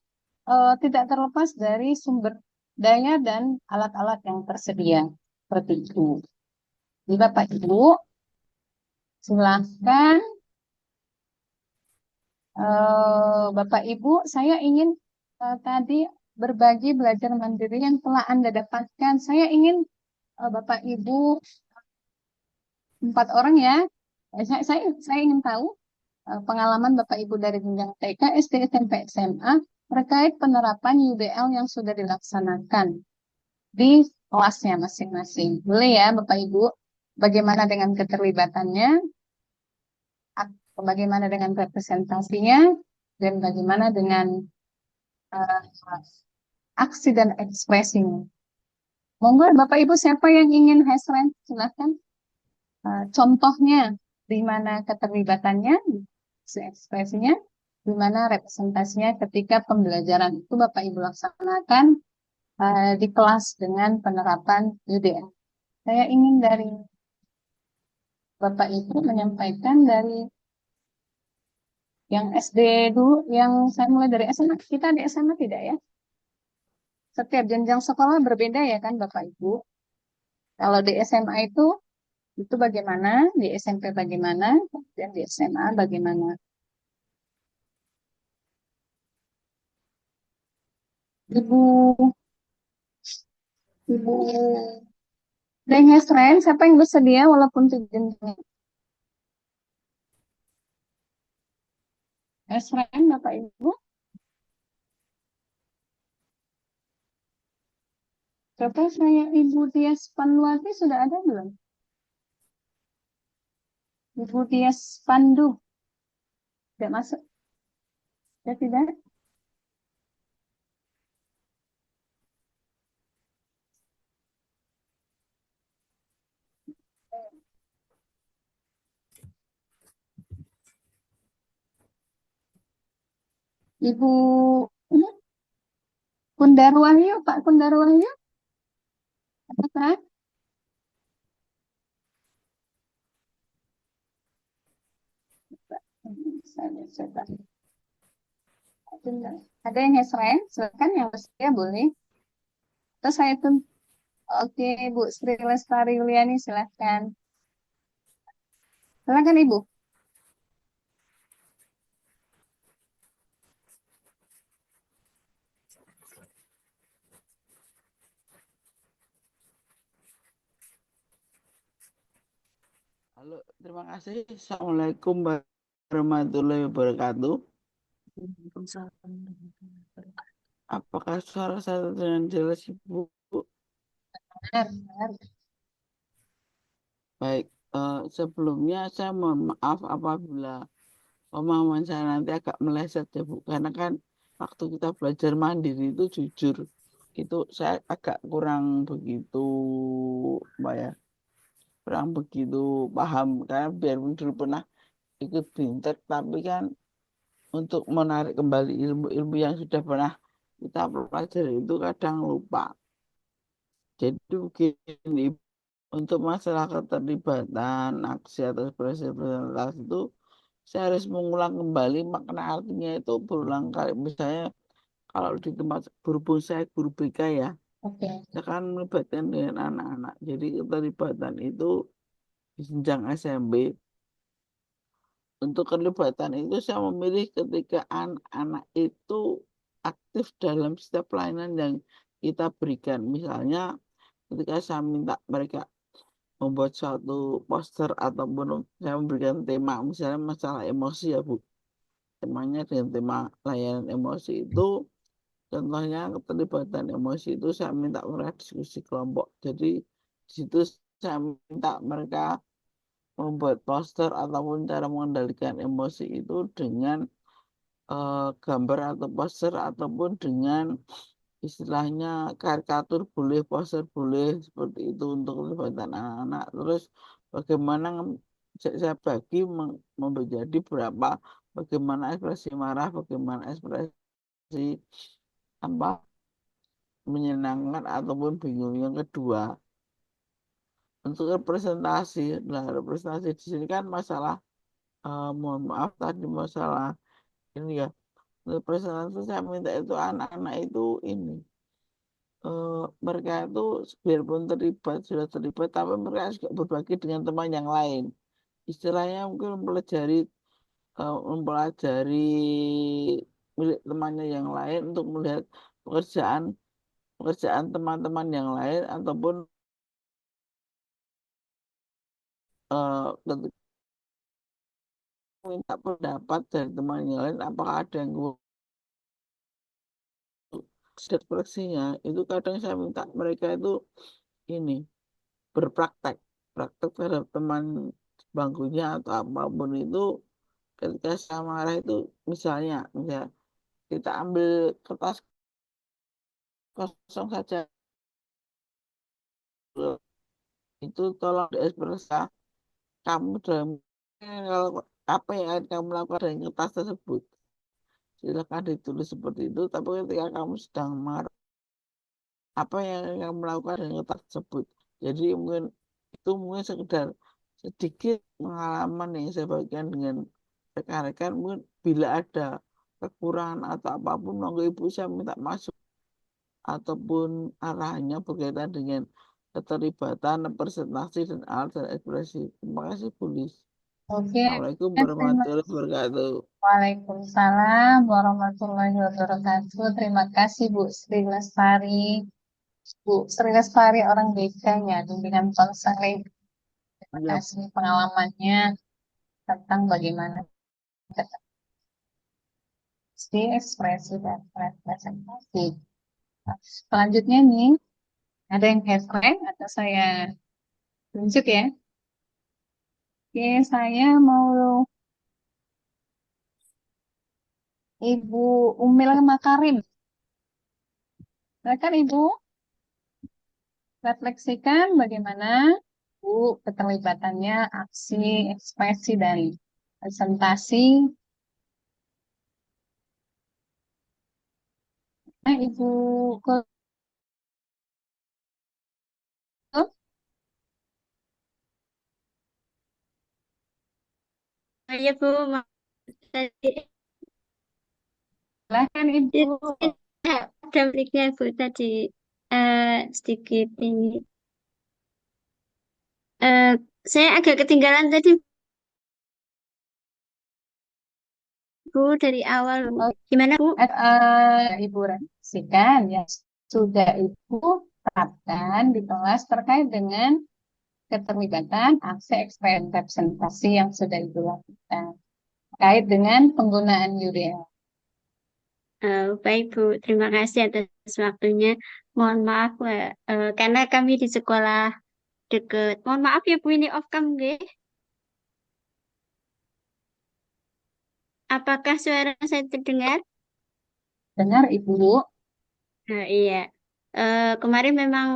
tidak terlepas dari sumber daya dan alat-alat yang tersedia. Seperti itu. Jadi Bapak Ibu, silakan. Bapak Ibu, saya ingin tadi berbagi belajar mandiri yang telah Anda dapatkan. Saya ingin Bapak Ibu 4 orang ya. Saya ingin tahu pengalaman Bapak Ibu dari jenjang TK, SD, SMP, SMA terkait penerapan UDL yang sudah dilaksanakan di kelasnya masing-masing. Boleh ya Bapak Ibu, bagaimana dengan keterlibatannya, bagaimana dengan representasinya, dan bagaimana dengan aksi dan ekspresinya. Monggo Bapak Ibu siapa yang ingin hasran, silahkan. Contohnya di mana keterlibatannya, ekspresinya, di mana representasinya ketika pembelajaran itu Bapak Ibu laksanakan di kelas dengan penerapan UDL. Saya ingin dari Bapak Ibu menyampaikan dari yang SD dulu, yang saya mulai dari SMA. Kita di SMA tidak ya? Setiap jenjang sekolah berbeda ya kan Bapak Ibu. Kalau di SMA itu Itu bagaimana, di SMP bagaimana, dan di SMA bagaimana. Ibu, Ibu Deng Hesren, siapa yang bersedia walaupun jenjangnya? Hesren, Bapak Ibu. Coba saya Ibu Tias Panduati sudah ada belum? Ibu Tias Pandu, tidak masuk. Ya tidak? Ibu Kundar Wahyu, Pak Kundar Wahyu, apakah? Saya coba. Ada yang Hesren, silakan yang bersedia boleh. Terus saya tuh, oke Bu Sri Lestari Yuliani, silakan. Silakan Ibu. Halo, terima kasih. Assalamualaikum warahmatullahi wabarakatuh. Apakah suara saya dengan jelas, Ibu? Benar, benar. Baik, sebelumnya saya mohon maaf apabila pemahaman saya nanti agak meleset ya Bu, karena kan waktu kita belajar mandiri itu jujur, itu saya agak kurang begitu, apa ya, kurang begitu paham, karena biarpun dulu pernah ikut bintek, tapi kan untuk menarik kembali ilmu-ilmu yang sudah pernah kita pelajari itu kadang lupa. Jadi begini, untuk masalah keterlibatan aksi atau ekspresi presentasi itu saya harus mengulang kembali makna artinya itu berulang kali. Misalnya kalau di tempat berhubung saya guru BK ya, Oke. saya kan melibatkan dengan anak-anak. Jadi keterlibatan itu di jenjang SMP. Untuk keterlibatan itu saya memilih ketika anak-anak itu aktif dalam setiap pelayanan yang kita berikan. Misalnya ketika saya minta mereka membuat suatu poster ataupun saya memberikan tema misalnya masalah emosi ya Bu, temanya dengan tema layanan emosi itu, contohnya keterlibatan emosi itu saya minta mereka diskusi kelompok. Jadi di situ saya minta mereka membuat poster ataupun cara mengendalikan emosi itu dengan gambar atau poster ataupun dengan istilahnya karikatur boleh, poster boleh, seperti itu untuk keterlibatan anak-anak. Terus bagaimana saya bagi menjadi berapa, bagaimana ekspresi marah, bagaimana ekspresi apa menyenangkan ataupun bingung. Yang kedua, untuk representasi, nah representasi di sini kan masalah, mohon maaf tadi masalah ini ya, representasi saya minta itu anak-anak itu ini, mereka itu biarpun terlibat, sudah terlibat, tapi mereka juga berbagi dengan teman yang lain. Istilahnya mungkin mempelajari milik temannya yang lain untuk melihat pekerjaan pekerjaan teman-teman yang lain ataupun ketika minta pendapat dari teman yang lain apakah ada yang sedang koleksinya, itu kadang saya minta mereka itu ini berpraktek praktek terhadap teman bangkunya atau apapun itu. Ketika saya marah itu misalnya kita ambil kertas kosong saja, itu tolong diekspresi kamu dalam kalau apa yang akan kamu lakukan dengan kertas tersebut, silakan ditulis seperti itu. Tapi ketika kamu sedang marah, apa yang akan kamu lakukan dengan kertas tersebut. Jadi mungkin sekedar sedikit pengalaman yang saya bagikan dengan rekan-rekan. Mungkin bila ada kekurangan atau apapun, monggo Ibu saya minta masuk ataupun arahannya berkaitan dengan keterlibatan, representasi, dan alat dan ekspresi. Terima kasih, Bu Lis. Oke, Assalamualaikum terima warahmatullahi wabarakatuh. Waalaikumsalam warahmatullahi wabarakatuh. Terima kasih Bu Sri Lestari. Bu Sri Lestari orang BK-nya, bimbingan konseling. Terima Ya, kasih pengalamannya tentang bagaimana ekspresi, ekspresi dan representasi. Nah, selanjutnya nih, ada yang headline atau saya tunjuk ya? Oke, saya mau Ibu Umil Makarim. Silakan Ibu refleksikan bagaimana Bu keterlibatannya aksi, ekspresi, dan presentasi. Ibu ke Ya Bu, tadi silakan Ibu. ada breaknya Bu tadi sedikit ini. Eh, saya agak ketinggalan tadi Bu dari awal Bu. Oh, Gimana Bu? Ibu refleksikan ya sudah Ibu terapkan di kelas terkait dengan keterlibatan aksi ekspresi representasi yang sudah Ibu lakukan terkait dengan penggunaan UDL. Baik Bu, terima kasih atas waktunya. Mohon maaf karena kami di sekolah deket. Mohon maaf ya Bu, ini off cam nggih. Apakah suara saya terdengar? Dengar Ibu? Iya. Kemarin memang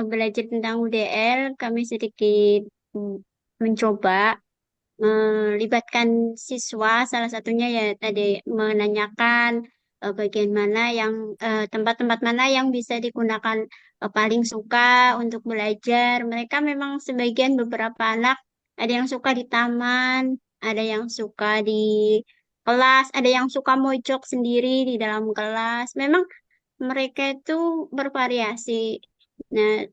belajar tentang UDL, kami sedikit mm, mencoba melibatkan siswa, salah satunya ya tadi menanyakan bagian mana yang tempat-tempat mana yang bisa digunakan paling suka untuk belajar. Mereka memang sebagian beberapa anak ada yang suka di taman, ada yang suka di kelas, ada yang suka mojok sendiri di dalam kelas. Memang mereka itu bervariasi. Nah,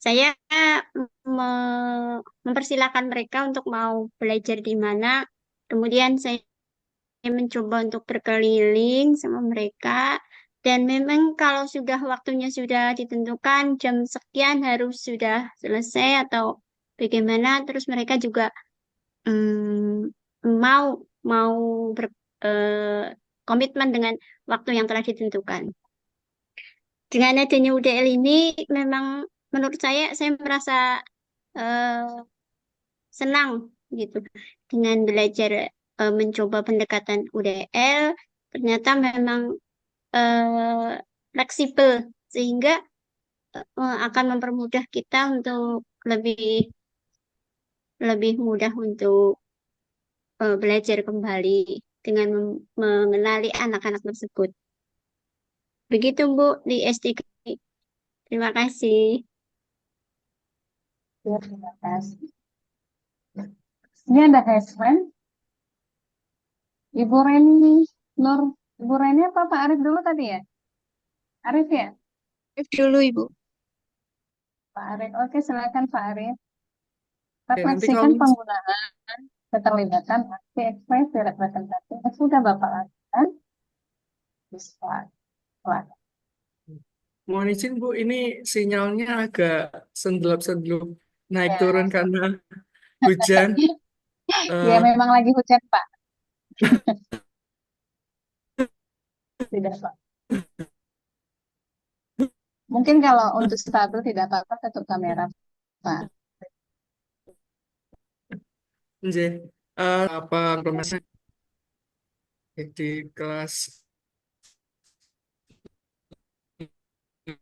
saya mempersilahkan mereka untuk mau belajar di mana. Kemudian saya mencoba untuk berkeliling sama mereka. Dan memang kalau sudah waktunya sudah ditentukan jam sekian harus sudah selesai atau bagaimana, terus mereka juga mm, mau mau komitmen dengan waktu yang telah ditentukan. Dengan adanya UDL ini memang menurut saya merasa eh, senang gitu dengan belajar mencoba pendekatan UDL. Ternyata memang eh, fleksibel sehingga akan mempermudah kita untuk lebih lebih mudah untuk belajar kembali dengan mengenali anak-anak tersebut. Begitu Bu di SD. Terima kasih. Ya, terima kasih. Ini ada headline. Ibu Reni Nur, Ibu Reni apa Pak Arif dulu tadi ya? Arif ya? Dulu Ibu. Pak Arif. Oke, silakan Pak Arif. Ya, nanti Refleksikan kalau penggunaan keterlibatan aksi ekspresi representasi yang sudah Bapak lakukan. Bisa. Wah, mohon izin Bu, ini sinyalnya agak sendelap-sendelup naik turun ya. karena hujan. Ya Eh, memang lagi hujan Pak. Tidak Pak. Mungkin kalau untuk stabil tidak apa-apa tutup kamera Pak. nggih. Apa informasi di kelas Bu,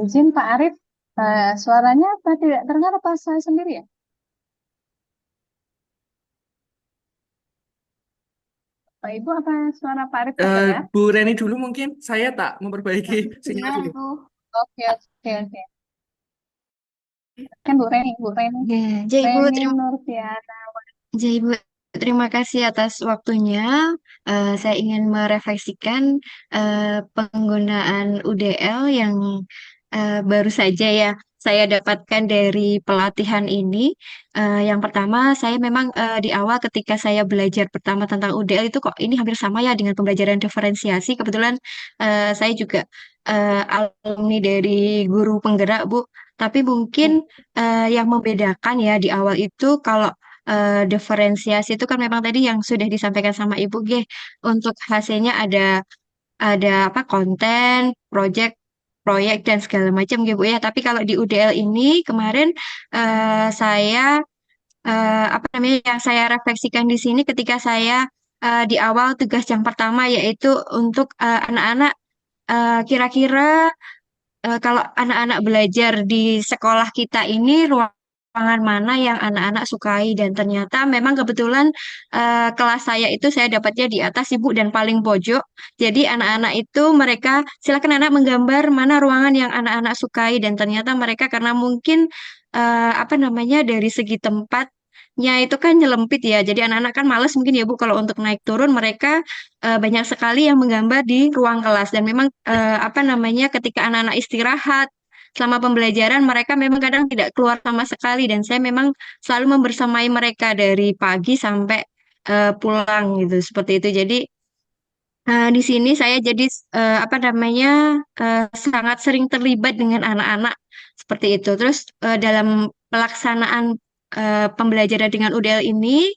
Izin Pak Arif, suaranya apa tidak terdengar apa saya sendiri ya? Pak Ibu apa suara Pak Arif terdengar? Bu Reni dulu mungkin saya tak memperbaiki sinyal Dengar dulu. Bu. Oke, oke, oke. Kan Bu Reni, Bu Reni, Ya, jadi Ibu, Reni terima Nurfiana. Jadi, Bu, terima kasih atas waktunya. Saya ingin merefleksikan penggunaan UDL yang baru saja ya saya dapatkan dari pelatihan ini. Yang pertama, saya memang di awal ketika saya belajar pertama tentang UDL itu kok ini hampir sama ya dengan pembelajaran diferensiasi. Kebetulan saya juga alumni dari guru penggerak, Bu. Tapi mungkin yang membedakan ya di awal itu kalau diferensiasi itu kan memang tadi yang sudah disampaikan sama Ibu G. Untuk hasilnya ada apa konten, proyek dan segala macam gitu Bu ya. Tapi kalau di UDL ini kemarin saya apa namanya yang saya refleksikan di sini ketika saya di awal tugas yang pertama yaitu untuk anak-anak kira-kira kalau anak-anak belajar di sekolah kita ini ruangan mana yang anak-anak sukai dan ternyata memang kebetulan kelas saya itu saya dapatnya di atas ibu dan paling pojok. Jadi anak-anak itu mereka silakan anak menggambar mana ruangan yang anak-anak sukai dan ternyata mereka karena mungkin apa namanya dari segi tempatnya itu kan nyelempit ya. Jadi anak-anak kan males mungkin ya Bu kalau untuk naik turun mereka banyak sekali yang menggambar di ruang kelas dan memang apa namanya ketika anak-anak istirahat selama pembelajaran mereka memang kadang tidak keluar sama sekali dan saya memang selalu membersamai mereka dari pagi sampai pulang gitu seperti itu. Jadi di sini saya jadi apa namanya sangat sering terlibat dengan anak-anak seperti itu. Terus dalam pelaksanaan pembelajaran dengan UDL ini,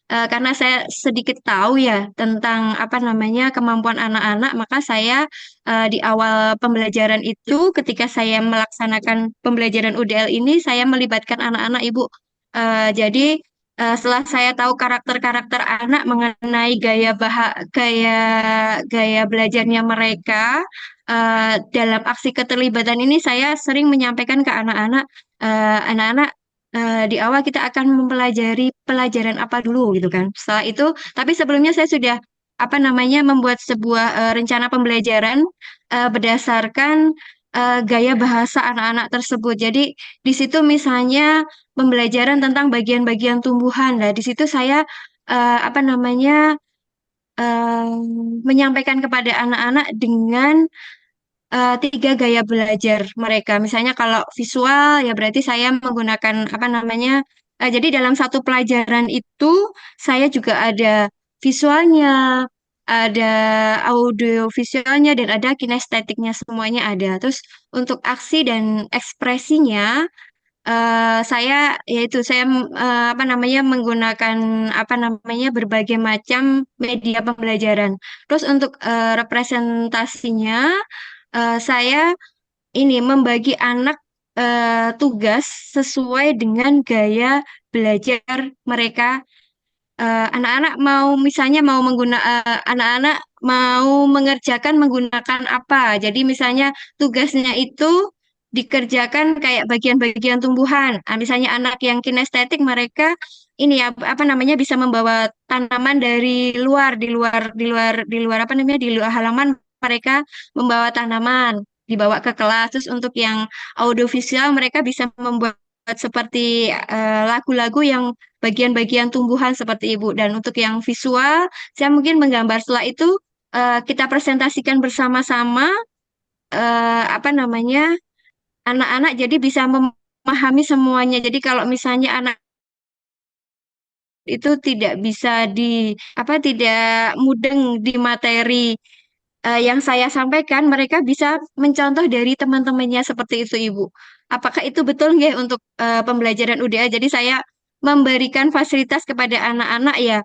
karena saya sedikit tahu ya tentang apa namanya kemampuan anak-anak, maka saya di awal pembelajaran itu, ketika saya melaksanakan pembelajaran UDL ini, saya melibatkan anak-anak Ibu. Jadi setelah saya tahu karakter-karakter anak mengenai gaya gaya belajarnya mereka dalam aksi keterlibatan ini saya sering menyampaikan ke anak-anak anak-anak di awal kita akan mempelajari pelajaran apa dulu gitu kan. Setelah itu, tapi sebelumnya saya sudah apa namanya membuat sebuah rencana pembelajaran berdasarkan gaya bahasa anak-anak tersebut. Jadi di situ misalnya pembelajaran tentang bagian-bagian tumbuhan. Nah, di situ saya apa namanya menyampaikan kepada anak-anak dengan tiga gaya belajar mereka. Misalnya kalau visual ya berarti saya menggunakan apa namanya. Jadi dalam satu pelajaran itu saya juga ada visualnya, ada audio visualnya dan ada kinestetiknya semuanya ada. Terus untuk aksi dan ekspresinya saya yaitu saya apa namanya menggunakan apa namanya berbagai macam media pembelajaran. Terus untuk representasinya saya ini membagi anak tugas sesuai dengan gaya belajar mereka. Anak-anak mau misalnya mau anak-anak mau mengerjakan menggunakan apa. Jadi misalnya tugasnya itu dikerjakan kayak bagian-bagian tumbuhan. Misalnya anak yang kinestetik mereka ini ya apa namanya bisa membawa tanaman dari luar apa namanya di luar halaman mereka membawa tanaman dibawa ke kelas. Terus untuk yang audiovisual mereka bisa membuat seperti lagu-lagu yang bagian-bagian tumbuhan seperti Ibu. Dan untuk yang visual, saya mungkin menggambar setelah itu kita presentasikan bersama-sama apa namanya anak-anak jadi bisa memahami semuanya. Jadi kalau misalnya anak itu tidak bisa apa tidak mudeng di materi yang saya sampaikan, mereka bisa mencontoh dari teman-temannya seperti itu, Ibu. Apakah itu betul nggih untuk pembelajaran UDA? Jadi saya memberikan fasilitas kepada anak-anak ya,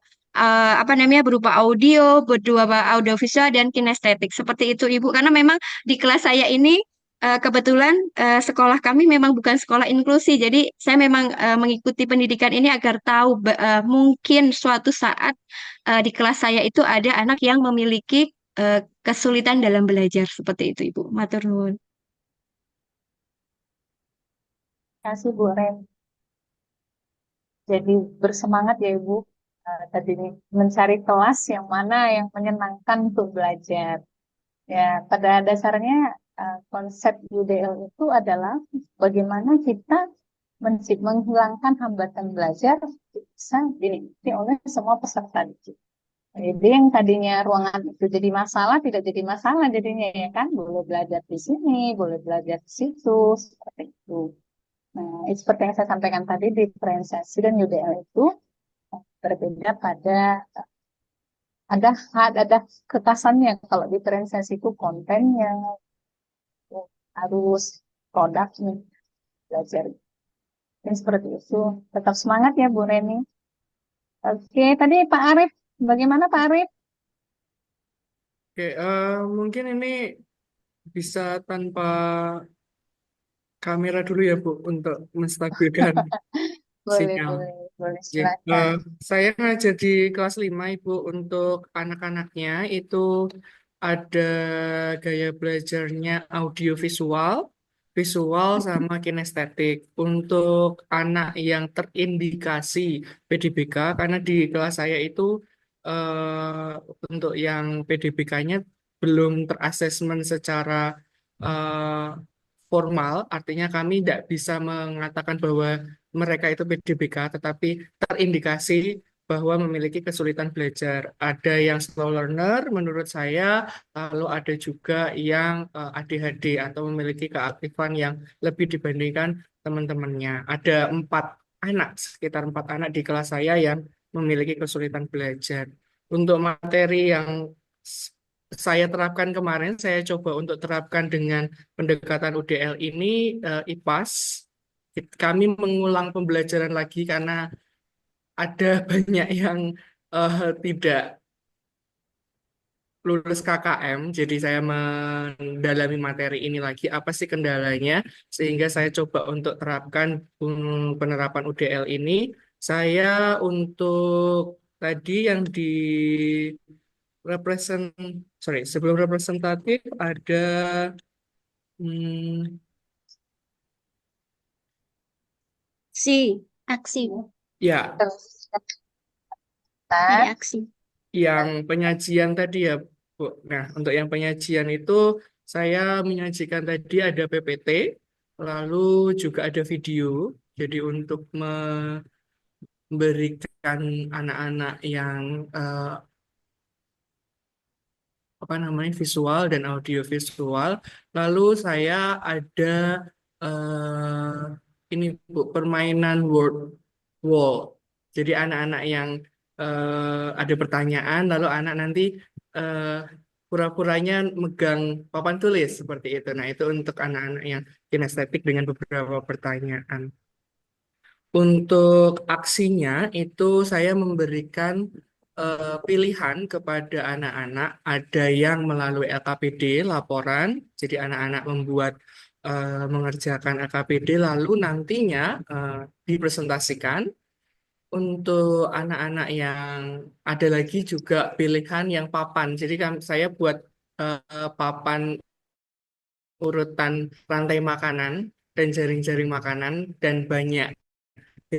apa namanya berupa berupa audio visual dan kinestetik seperti itu, Ibu. Karena memang di kelas saya ini kebetulan sekolah kami memang bukan sekolah inklusi, jadi saya memang mengikuti pendidikan ini agar tahu mungkin suatu saat di kelas saya itu ada anak yang memiliki kesulitan dalam belajar seperti itu, Ibu. Matur nuwun. Terima kasih Bu Ren. Jadi bersemangat ya Ibu tadi nih, mencari kelas yang mana yang menyenangkan untuk belajar. Ya, pada dasarnya konsep UDL itu adalah bagaimana kita menghilangkan hambatan belajar bisa dinikmati oleh semua peserta didik. Jadi yang tadinya ruangan itu jadi masalah, tidak jadi masalah jadinya ya kan, boleh belajar di sini, boleh belajar di situ, seperti itu. Nah, seperti yang saya sampaikan tadi, diferensiasi dan UDL itu berbeda pada ada kekasannya. Kalau diferensiasi itu kontennya, harus produknya, belajar. Dan seperti itu. Tetap semangat ya Bu Reni. Oke, tadi Pak Arif, bagaimana Pak Arif? Oke, mungkin ini bisa tanpa kamera dulu ya Bu untuk menstabilkan Boleh, sinyal. boleh, boleh, Ya, silakan. saya ngajar di kelas 5 Ibu. Untuk anak-anaknya itu ada gaya belajarnya audiovisual, visual sama kinestetik. Untuk anak yang terindikasi PDBK, karena di kelas saya itu untuk yang PDBK-nya belum terasesmen secara eh, formal, artinya kami tidak bisa mengatakan bahwa mereka itu PDBK, tetapi terindikasi bahwa memiliki kesulitan belajar. Ada yang slow learner menurut saya, lalu ada juga yang ADHD atau memiliki keaktifan yang lebih dibandingkan teman-temannya. Ada 4 anak, sekitar 4 anak di kelas saya yang memiliki kesulitan belajar. Untuk materi yang saya terapkan kemarin, saya coba untuk terapkan dengan pendekatan UDL ini, IPAS. Kami mengulang pembelajaran lagi karena ada banyak yang tidak lulus KKM, jadi saya mendalami materi ini lagi, apa sih kendalanya, sehingga saya coba untuk terapkan penerapan UDL ini. Saya untuk tadi yang di represent, sorry, sebelum representatif ada hmm, Aksi. ya Terus, Ada aksi. yang penyajian tadi ya, Bu. Nah, untuk yang penyajian itu saya menyajikan tadi ada PPT, lalu juga ada video. Jadi untuk memberikan anak-anak yang apa namanya visual dan audio visual. Lalu saya ada ini Bu, permainan word wall. Jadi anak-anak yang ada pertanyaan, lalu anak nanti eh, pura-puranya megang papan tulis seperti itu. Nah, itu untuk anak-anak yang kinestetik dengan beberapa pertanyaan. Untuk aksinya itu saya memberikan pilihan kepada anak-anak. Ada yang melalui LKPD laporan, jadi anak-anak membuat mengerjakan LKPD lalu nantinya dipresentasikan. Untuk anak-anak yang ada lagi juga pilihan yang papan. Jadi kan saya buat papan urutan rantai makanan dan jaring-jaring makanan dan banyak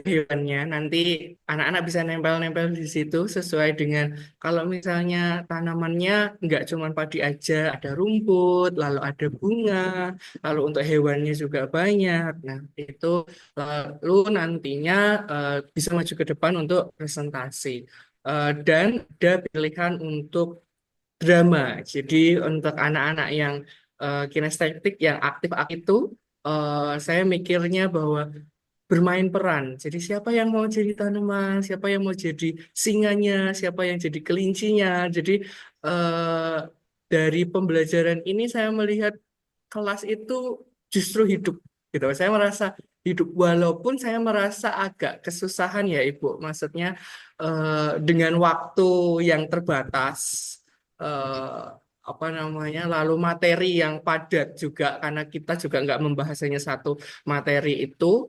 hewannya. Nanti anak-anak bisa nempel-nempel di situ sesuai dengan kalau misalnya tanamannya nggak cuma padi aja, ada rumput, lalu ada bunga, lalu untuk hewannya juga banyak. Nah, itu lalu nantinya bisa maju ke depan untuk presentasi. Dan ada pilihan untuk drama. Jadi untuk anak-anak yang kinestetik yang aktif itu saya mikirnya bahwa bermain peran. Jadi siapa yang mau jadi tanaman, siapa yang mau jadi singanya, siapa yang jadi kelincinya. Jadi eh, dari pembelajaran ini saya melihat kelas itu justru hidup gitu. Saya merasa hidup walaupun saya merasa agak kesusahan ya Ibu. Maksudnya dengan waktu yang terbatas. Apa namanya, lalu materi yang padat juga karena kita juga nggak membahasnya satu materi itu,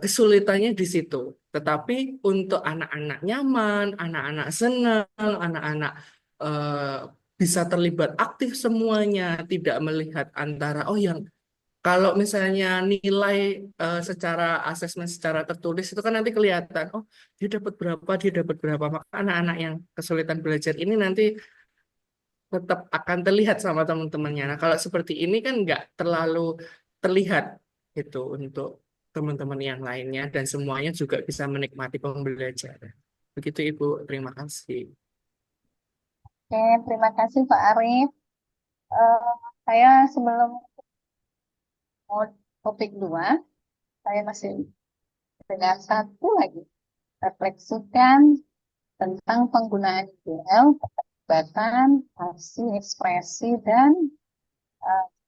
kesulitannya di situ. Tetapi untuk anak-anak nyaman, anak-anak senang, anak-anak eh, bisa terlibat aktif semuanya, tidak melihat antara, oh yang kalau misalnya nilai secara asesmen secara tertulis itu kan nanti kelihatan, oh dia dapat berapa, dia dapat berapa. Maka anak-anak yang kesulitan belajar ini nanti tetap akan terlihat sama teman-temannya. Nah, kalau seperti ini kan nggak terlalu terlihat itu untuk teman-teman yang lainnya dan semuanya juga bisa menikmati pembelajaran. Begitu Ibu, terima kasih. Oke, terima kasih Pak Arif. Eh, saya sebelum mau topik 2, saya masih dengan satu lagi. Refleksikan tentang penggunaan IDL, keterlibatan, aksi, ekspresi, dan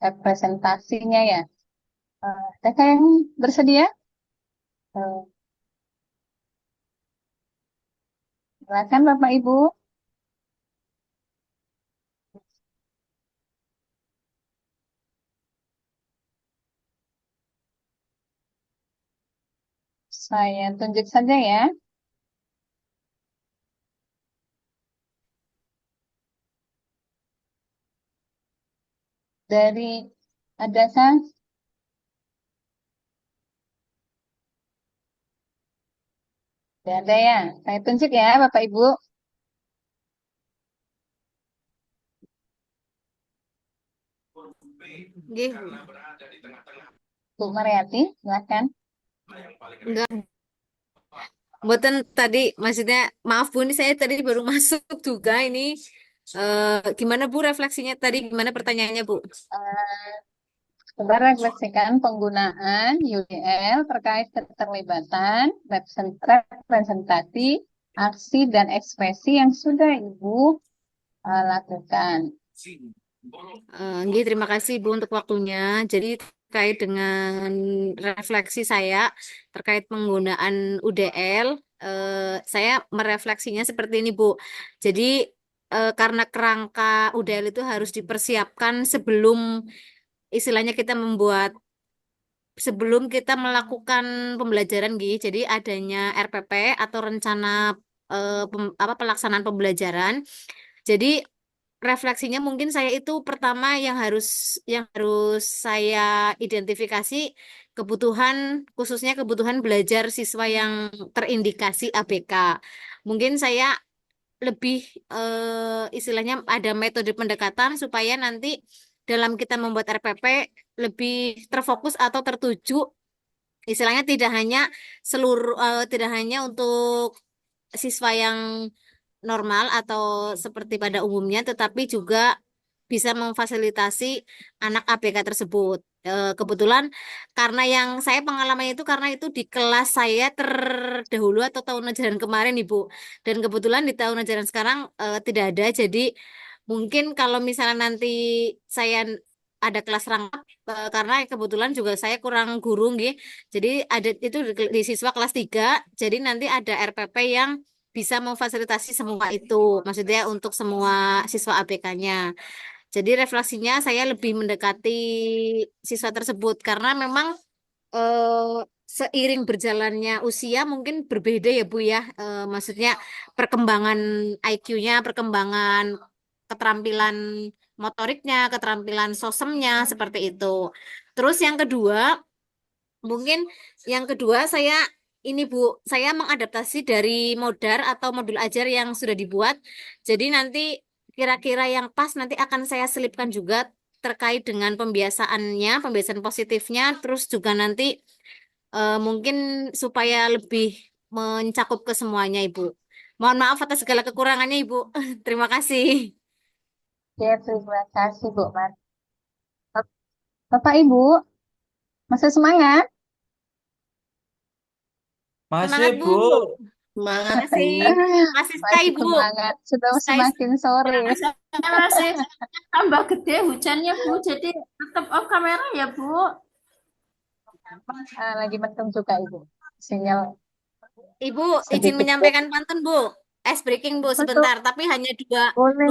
representasinya ya. Adakah yang bersedia? Eh, Silakan Bapak Ibu. Saya tunjuk saja ya. Dari adakah? Tidak ada ya. Saya tunjuk ya Bapak Ibu. Nggih, Bu Mariati, silakan. enggak. Mboten tadi, maksudnya maaf Bu, ini saya tadi baru masuk juga ini. Gimana Bu refleksinya tadi? Gimana pertanyaannya Bu? Coba refleksikan penggunaan UDL terkait keterlibatan, representasi, aksi, dan ekspresi yang sudah Ibu lakukan. Nggih, terima kasih Bu untuk waktunya. Jadi terkait dengan refleksi saya terkait penggunaan UDL, saya merefleksinya seperti ini Bu. Jadi karena kerangka UDL itu harus dipersiapkan sebelum istilahnya kita membuat sebelum kita melakukan pembelajaran gitu. Jadi adanya RPP atau rencana pelaksanaan pembelajaran. Jadi refleksinya mungkin saya itu pertama yang harus saya identifikasi kebutuhan khususnya kebutuhan belajar siswa yang terindikasi ABK. Mungkin saya lebih istilahnya ada metode pendekatan supaya nanti dalam kita membuat RPP lebih terfokus atau tertuju istilahnya tidak hanya untuk siswa yang normal atau seperti pada umumnya, tetapi juga bisa memfasilitasi anak ABK tersebut. Kebetulan karena yang saya pengalamannya itu karena itu di kelas saya terdahulu atau tahun ajaran kemarin Ibu. Dan kebetulan di tahun ajaran sekarang tidak ada. Jadi mungkin kalau misalnya nanti saya ada kelas rangkap karena kebetulan juga saya kurang guru nggih. Jadi ada itu di siswa kelas 3. Jadi nanti ada RPP yang bisa memfasilitasi semua itu, maksudnya untuk semua siswa ABK-nya. Jadi refleksinya saya lebih mendekati siswa tersebut karena memang seiring berjalannya usia mungkin berbeda ya Bu ya. Maksudnya perkembangan IQ-nya, perkembangan keterampilan motoriknya, keterampilan sosemnya seperti itu. Terus yang kedua saya ini Bu, saya mengadaptasi dari modar atau modul ajar yang sudah dibuat. Jadi nanti kira-kira yang pas nanti akan saya selipkan juga terkait dengan pembiasaannya, pembiasaan positifnya, terus juga nanti mungkin supaya lebih mencakup ke semuanya Ibu. Mohon maaf atas segala kekurangannya Ibu. Terima kasih. Ya, terima kasih Bu Mar. Bapak Ibu, masih semangat? Masih Semangat Bu. Bu. Semangat Bu. Masih masih stay Masih Bu. semangat. Sudah Stay. semakin sore. Saya masih tambah gede hujannya Bu, jadi tetap off kamera ya Bu. Lagi mendung juga Ibu. Sinyal Ibu izin sedikit. menyampaikan pantun Bu. Ice breaking Bu Betul. sebentar, tapi hanya dua Boleh.